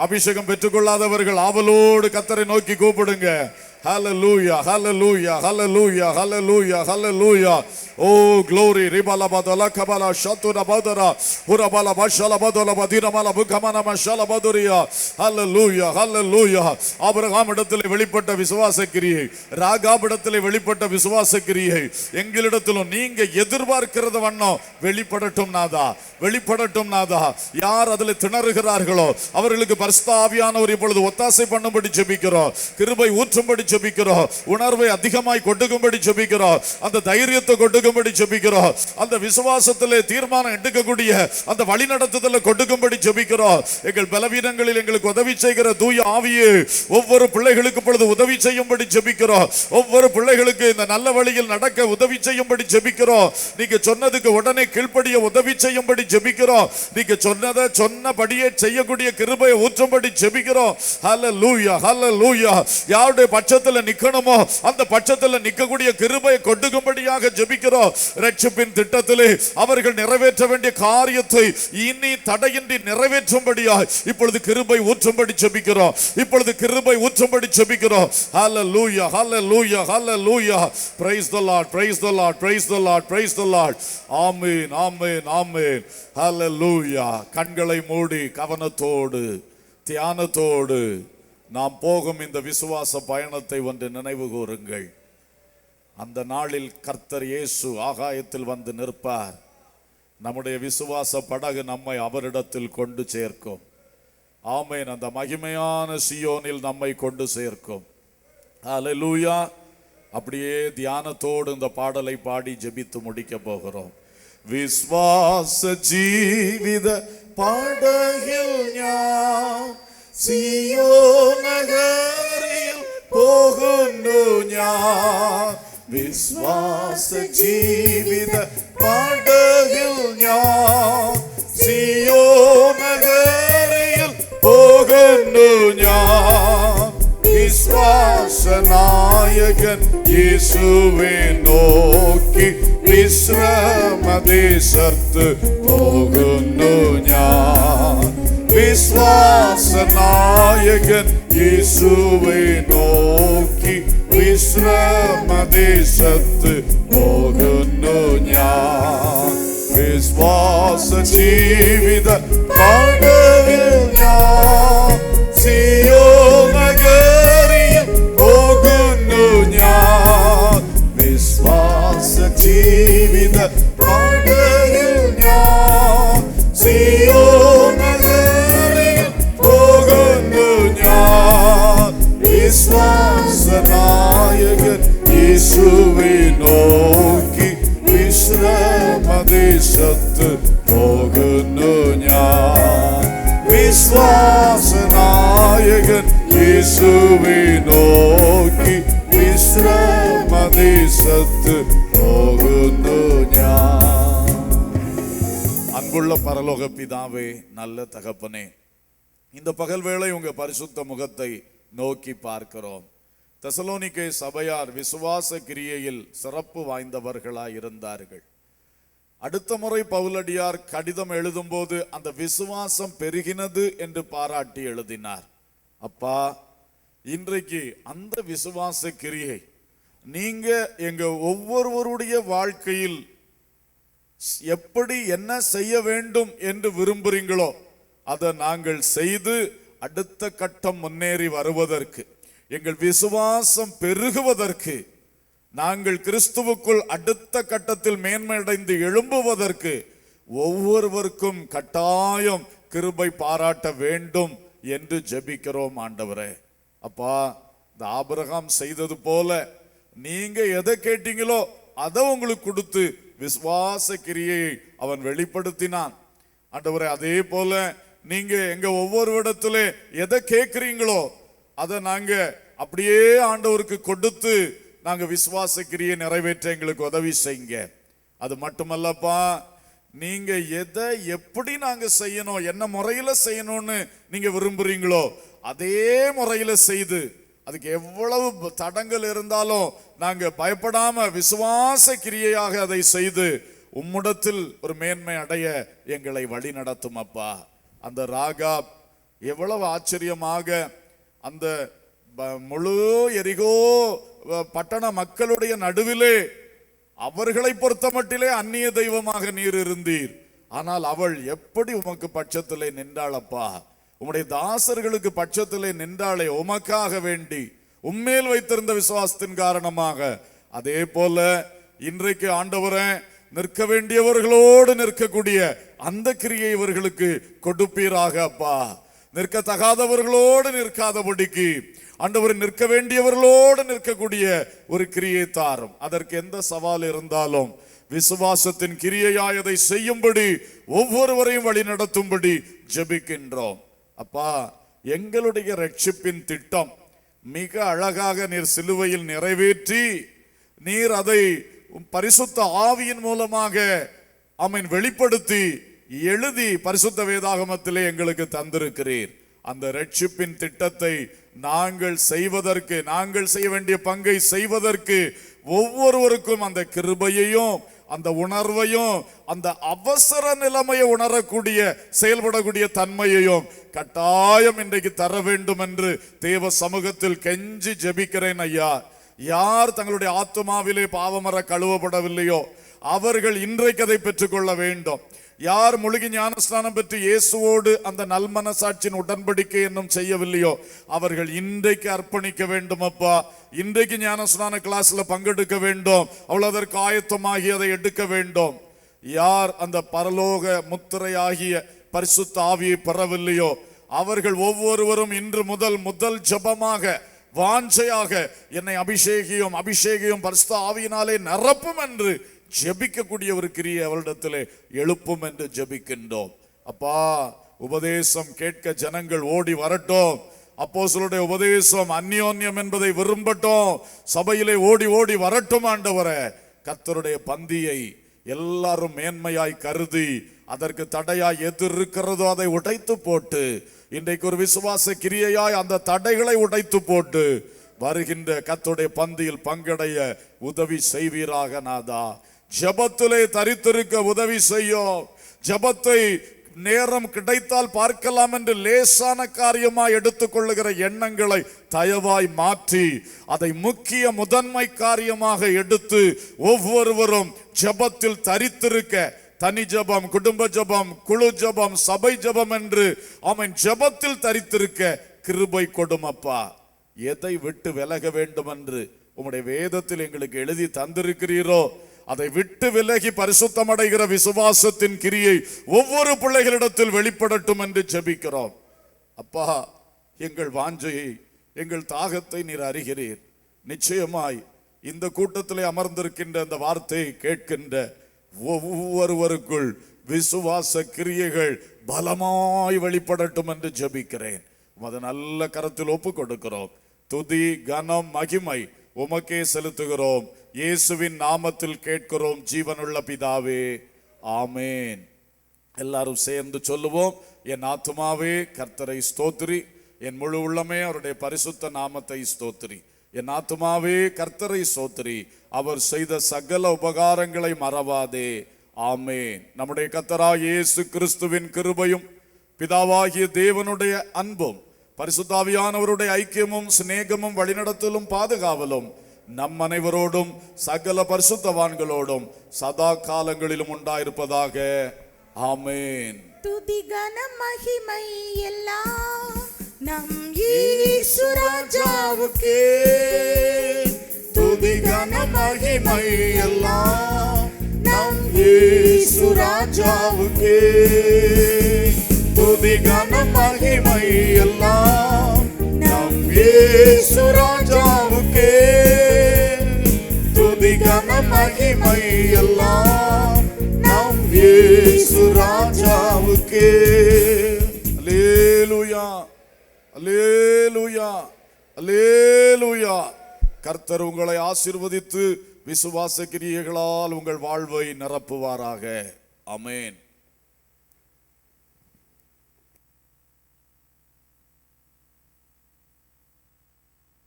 அபிஷேகம் பெற்றுக்கொள்ளாதவர்கள் ஆவலோடு கர்த்தரை நோக்கி கூப்பிடுங்க. Hallelujah, hallelujah, hallelujah, hallelujah, hallelujah. Oh, glory. Ribala badala kabala shatura badara. Urabala bashala badala badira mala bukamana mashala baduria. Hallelujah, hallelujah. Abraham இடத்திலே வெளிப்பட்ட விசுவாச கிரியை, ராகாப் இடத்திலே வெளிப்பட்ட விசுவாச கிரியை எங்களிடத்திலும் நீங்க எதிர்பார்க்கிறது வண்ணம் வெளிப்படட்டும் நாதா, வெளிப்படட்டும் நாதா. யார் அதில் திணறுகிறார்களோ அவர்களுக்கு பரிசுத்த ஆவியானவர் இப்பொழுது ஒத்தாசை பண்ணும்படி ஜெபிக்கிறோம். கிருபை ஊற்றும்படி ஜெபிக்கிறோம். உணர்வை அதிகமாய் கொட்டுக்கும்படி ஜெபிக்கிறோம். அந்த தைரியத்தை கொட்டுக்கும்படி ஜெபிக்கிறோம். அந்த விசுவாசத்திலே தீர்மானம் எடுக்கக்கூடிய அந்த வழிநடத்துதலை கொட்டுக்கும்படி ஜெபிக்கிறோம். எங்கள் பலவீனங்களில் எங்களுக்கு உதவி செய்கிற தூய ஆவியே ஒவ்வொரு பிள்ளைகளுக்கு பொழுது உதவி செய்யும்படி ஜெபிக்கிறோம். ஒவ்வொரு பிள்ளைகளுக்கு இந்த நல்ல வழியில் நடக்க உதவி செய்யும்படி ஜெபிக்கிறோம். நீங்க சொன்னதுக்கு உடனே கீழ்ப்படிய உதவி செய்யும்படி ஜெபிக்கிறோம். நீங்க சொன்னதை சொன்னபடியே செய்யக்கூடிய கிருபையை ஊற்றும்படி ஜெபிக்கிறோம். ஹல்லேலூயா, ஹல்லேலூயா. யாருடைய பட்சத்தில் நிக்கணுமோ அந்த பட்சத்தில் நிக்கக்கூடிய கிருபையை கொட்டுக்கும்படியாக ஜெபிக்கிறோம். ரட்சிப்பின் திட்டத்திலே அவர்கள் நிறைவேற்ற வேண்டிய காரியத்தை இனி தடையின்றி நிறைவேற்றும்படியாக இப்பொழுது கிருபை ஊற்றும்படி ஜெபிக்கிறோம். இப்பொழுது கிருபை ஊற்றும்படி ஜெபிக்கிறோம். ஹல்லேலூயா, ஹல்லேலூயா, ஹல்லேலூயா. Praise the Lord, praise the Lord, praise the Lord, praise the Lord. ஆமென், ஆமென், ஆமென். ஹல்லேலூயா. கண்களை மூடி கவனத்தோடு தியானத்தோடு நாம் போகும் இந்த விசுவாச பயணத்தை ஒன்று நினைவு கூறுங்கள். அந்த நாளில் கர்த்தர் இயேசு ஆகாயத்தில் வந்து நிற்பார். நம்முடைய விசுவாச படகு நம்மை அவரிடத்தில் கொண்டு சேர்க்கும். ஆமென். அந்த மகிமையான சியோனில் நம்மை கொண்டு சேர்க்கும். ஹல்லேலூயா. அப்படியே தியானத்தோடு இந்த பாடலை பாடி ஜெபித்து முடிக்க போகிறோம். விசுவாச ஜீவித படகில் ஞான் സിയോൻ നഗരിൽ പോകുന്നു ഞാൻ. വിശ്വാസ ജീവിത പടകിൽ ഞാൻ സിയോൻ നഗരിൽ പോകുന്നു ഞാൻ. വിശ്വാസനായകൻ യേശുവെ നോക്കി വിശ്രമദേശത്ത് പോകുന്നു ഞാൻ. വിശ്വാസനായകൻ യേശുവെ നോക്കി വിശ്രമദേശത്ത് പോകുന്നു ഞാൻ. വിശ്വാസ ജീവിത പടകിൽ ഞാൻ സിയോൻ നഗരിയിൽ പോകുന്നു ഞാൻ. വിശ്വാസ ജീവിത പടകിൽ ഞാൻ സിയോൻ നഗരിയിൽ പോകുന്നു ഞാൻ. വിശ്വാസനായകൻ യേശുവെ നോക്കി വിശ്രമദേശത്ത് പോകുന്നു ഞാൻ. വിശ്വാസനായകൻ യേശുവെ നോക്കി വിശ്രമദേശത്ത് പോകുന്നു ഞാൻ. அன்புள்ள பரலோக பிதாவே, நல்ல தகப்பனே, இந்த பகல் வேளை உங்க பரிசுத்த முகத்தை நோக்கி பார்க்கிறோம். தெசலோனிக்கே சபையார் விசுவாச கிரியையில் சிறப்பு வாய்ந்தவர்களாய் இருந்தார்கள். அடுத்த முறை பவுலடியார் கடிதம் எழுதும்போது அந்த விசுவாசம் பெருகினது என்று பாராட்டி எழுதினார். அப்பா, இன்றைக்கு அந்த விசுவாச கிரியை நீங்க எங்க ஒவ்வொருவருடைய வாழ்க்கையில் எப்படி என்ன செய்ய வேண்டும் என்று விரும்புறீங்களோ அதை நாங்கள் செய்து அடுத்த கட்டம் முன்னேறி வருவதற்கு, எங்கள் விசுவாசம் பெருகுவதற்கு, நாங்கள் கிறிஸ்துவுக்குள் அடுத்த கட்டத்தில் மேன்மையடைந்து எழும்புவதற்கு ஒவ்வொருவருக்கும் கட்டாயம் கிருபை பாராட்ட வேண்டும் என்று ஜெபிக்கிறோம் ஆண்டவரே. அப்பா, இந்த ஆபிரகாம் செய்தது போல நீங்க எதை கேட்டீங்களோ அதை உங்களுக்கு கொடுத்து விசுவாச கிரியை அவன் வெளிப்படுத்தினான். ஆண்டவரே, அதே போல நீங்க எங்க ஒவ்வொரு இடத்துல எதை கேட்கிறீங்களோ அதை நாங்க அப்படியே ஆண்டவருக்கு கொடுத்து நாங்க விசுவாச கிரியை நிறைவேற்ற எங்களுக்கு உதவி செய்யுங்க. அது மட்டுமல்லப்பா, நீங்க எதை எப்படி நாங்க செய்யணும், என்ன முறையில செய்யணும்னு நீங்க விரும்புறீங்களோ அதே முறையில செய்து, அதுக்கு எவ்வளவு தடங்கள் இருந்தாலும் நாங்க பயப்படாம விசுவாச கிரியையாக அதை செய்து உம்மிடத்தில் ஒரு மேன்மை அடைய எங்களை வழி நடத்தும் அப்பா. அந்த ராகாப் எவ்வளவு ஆச்சரியமாக அந்த முழு எரிகோ பட்டண மக்களுடைய நடுவிலே அவர்களை பொறுத்த மட்டிலே அந்நிய தெய்வமாக நீர் இருந்தீர். ஆனால் அவள் எப்படி உமக்கு பட்சத்திலே நின்றாளப்பா? உம்முடைய தாசர்களுக்கு பட்சத்திலே நின்றாளே, உமக்காக வேண்டி உம்மேல் வைத்திருந்த விசுவாசத்தின் காரணமாக. அதே போல இன்றைக்கு ஆண்டவரே, நிற்க வேண்டியவர்களோடு நிற்கக்கூடிய அந்த கிரியை இவர்களுக்கு கொடுப்பீராக அப்பா. நிற்கத்தகாதவர்களோடு நிற்காதபடிக்கு ஆண்டவர் நிற்க வேண்டியவர்களோடு நிற்கக்கூடிய ஒரு கிரியை தாரும். அதற்கு எந்த சவால் இருந்தாலும் விசுவாசத்தின் கிரியையாய் அதை செய்யும்படி ஒவ்வொருவரையும் வழி நடத்தும்படி ஜெபிக்கின்றோம். அப்பா, எங்களுடைய ரட்சிப்பின் திட்டம் மிக அழகாக நீர் சிலுவையில் நிறைவேற்றி நீர் அதை பரிசுத்த ஆவியின் மூலமாக ஆமென் வெளிப்படுத்தி எழுதி பரிசுத்த வேதாகமத்திலே எங்களுக்கு தந்திருக்கிறீர். அந்த ரட்சிப்பின் திட்டத்தை நாங்கள் செய்வதற்கு, நாங்கள் செய்ய வேண்டிய பங்கை செய்வதற்கு ஒவ்வொருவருக்கும் அந்த கிருபையையும் அந்த உணர்வையும் அந்த அவசர நிலைமையை உணரக்கூடிய செயல்படக்கூடிய தன்மையையும் கட்டாயம் இன்றைக்கு தர வேண்டும் என்று தேவ சமூகத்தில் கெஞ்சி ஜெபிக்கிறேன் ஐயா. யார் தங்களுடைய ஆத்துமாவிலே பாவமர கழுவப்படவில்லையோ அவர்கள் இன்றைக்கு அதை பெற்றுக்கொள்ள வேண்டும். யார் முழுகி ஞானஸ்நானம் பெற்று இயேசுவோடு அந்த நல்மனசாட்சியின் உடன்படிக்கை என்னும் செய்யவில்லையோ அவர்கள் இன்றைக்கு அர்ப்பணிக்க வேண்டும் அப்பா. இன்றைக்கு ஞானஸ்நான கிளாஸ்ல பங்கெடுக்க வேண்டும். அவள் அதற்கு ஆயத்தமாகி அதை எடுக்க வேண்டும். யார் அந்த பரலோக முத்திரையாகிய பரிசுத்த ஆவியை பெறவில்லையோ அவர்கள் ஒவ்வொருவரும் இன்று முதல் ஜெபமாக வாஞ்சையாக என்னை அபிஷேகியும் பரிசுத்த ஆவியினாலே நிரப்பும் என்று ஜெபிக்கக்கூடிய ஒரு கிரியை அவளிடத்திலே எழுப்பும் என்று ஜெபிக்கின்றோம். அப்பா, உபதேசம் கேட்க ஜனங்கள் ஓடி வரட்டும். அப்போஸ்தலருடைய உபதேசம் அந்யோன்யம் என்பதை விரும்பட்டும். சபையிலே ஓடி வரட்டும் ஆண்டவரே. கர்த்தருடைய பந்தியை எல்லாரும் மேன்மையாய் கருதி அதற்கு தடையாய் எது இருக்கிறதோ அதை உடைத்து போட்டு இன்றைக்கு ஒரு விசுவாச கிரியையாய் அந்த தடைகளை உடைத்து போட்டு வருகின்ற கர்த்தருடைய பந்தியில் பங்கடைய உதவி செய்வீராக நாதா. ஜெபத்திலே தரித்திருக்க உதவி செய்யும். ஜெபத்தை நேரம் கிடைத்தால் பார்க்கலாம் என்று லேசான காரியமாய் எடுத்துக்கொள்ளுகிற எண்ணங்களை தயவாய் மாற்றி அதை முக்கிய முதன்மை காரியமாக எடுத்து ஒவ்வொருவரும் ஜெபத்தில் தரித்திருக்க, தனி ஜெபம், குடும்ப ஜெபம், குழு ஜெபம், சபை ஜெபம் என்று அவன் ஜெபத்தில் தரித்திருக்க கிருபை கொடும் அப்பா. எதை விட்டு விலக வேண்டும் என்று உம்முடைய வேதத்தில் எங்களுக்கு எழுதி தந்திருக்கிறீரோ அதை விட்டு விலகி பரிசுத்தம் அடைகிற விசுவாசத்தின் கிரியை ஒவ்வொரு பிள்ளைகளிடத்தில் வெளிப்படட்டும் என்று ஜெபிக்கிறோம். அப்பா, எங்கள் வாஞ்சையை, எங்கள் தாகத்தை நீர் அறிகிறீர். நிச்சயமாய் இந்த கூட்டத்திலே அமர்ந்திருக்கின்ற இந்த வார்த்தையை கேட்கின்ற ஒவ்வொருவருக்குள் விசுவாச கிரியைகள் பலமாய் வெளிப்படட்டும் என்று ஜெபிக்கிறேன். அது நல்ல கரத்தில் ஒப்பு கொடுக்கிறோம். துதி, கனம், மகிமை உமக்கே செலுத்துகிறோம். இயேசுவின் நாமத்தில் கேட்கிறோம் ஜீவனுள்ள பிதாவே, ஆமேன். எல்லாரும் சேர்ந்து சொல்லுவோம். என் ஆத்துமாவே கர்த்தரை ஸ்தோத்திரி, என் முழு உள்ளமே அவருடைய பரிசுத்த நாமத்தை ஸ்தோத்திரி. என் ஆத்துமாவே கர்த்தரை ஸ்தோத்திரி, அவர் செய்த சகல உபகாரங்களை மறவாதே, ஆமேன். நம்முடைய கர்த்தராகிய இயேசு கிறிஸ்துவின் கிருபையும் பிதாவாகிய தேவனுடைய அன்பும் பரிசுத்தாவியானவருடைய ஐக்கியமும் சிநேகமும் வழிநடத்தலும் பாதுகாவலும் நம் அனைவரோடும் சகல பரிசுத்தவான்களோடும் சதா காலங்களிலும் உண்டாயிருப்பதாக, ஆமேன். துதி கன மகிமை எல்லாம் நம் இயேசு ராஜாவுக்கே. துதி கன மகிமை எல்லாம் நம் இயேசு ராஜாவுக்கே. துதி கன மகிமை எல்லாம் நம் இயேசு ராஜாவுக்கே. துதி கன மகிமை எல்லாம் நம் இயேசு ராஜாவுக்கே. அல்லேலூயா, அல்லேலூயா, அல்லேலூயா. கர்த்தர் உங்களை ஆசீர்வதித்து விசுவாச கிரியைகளால் உங்கள் வாழ்வை நிரப்புவாராக, ஆமென்.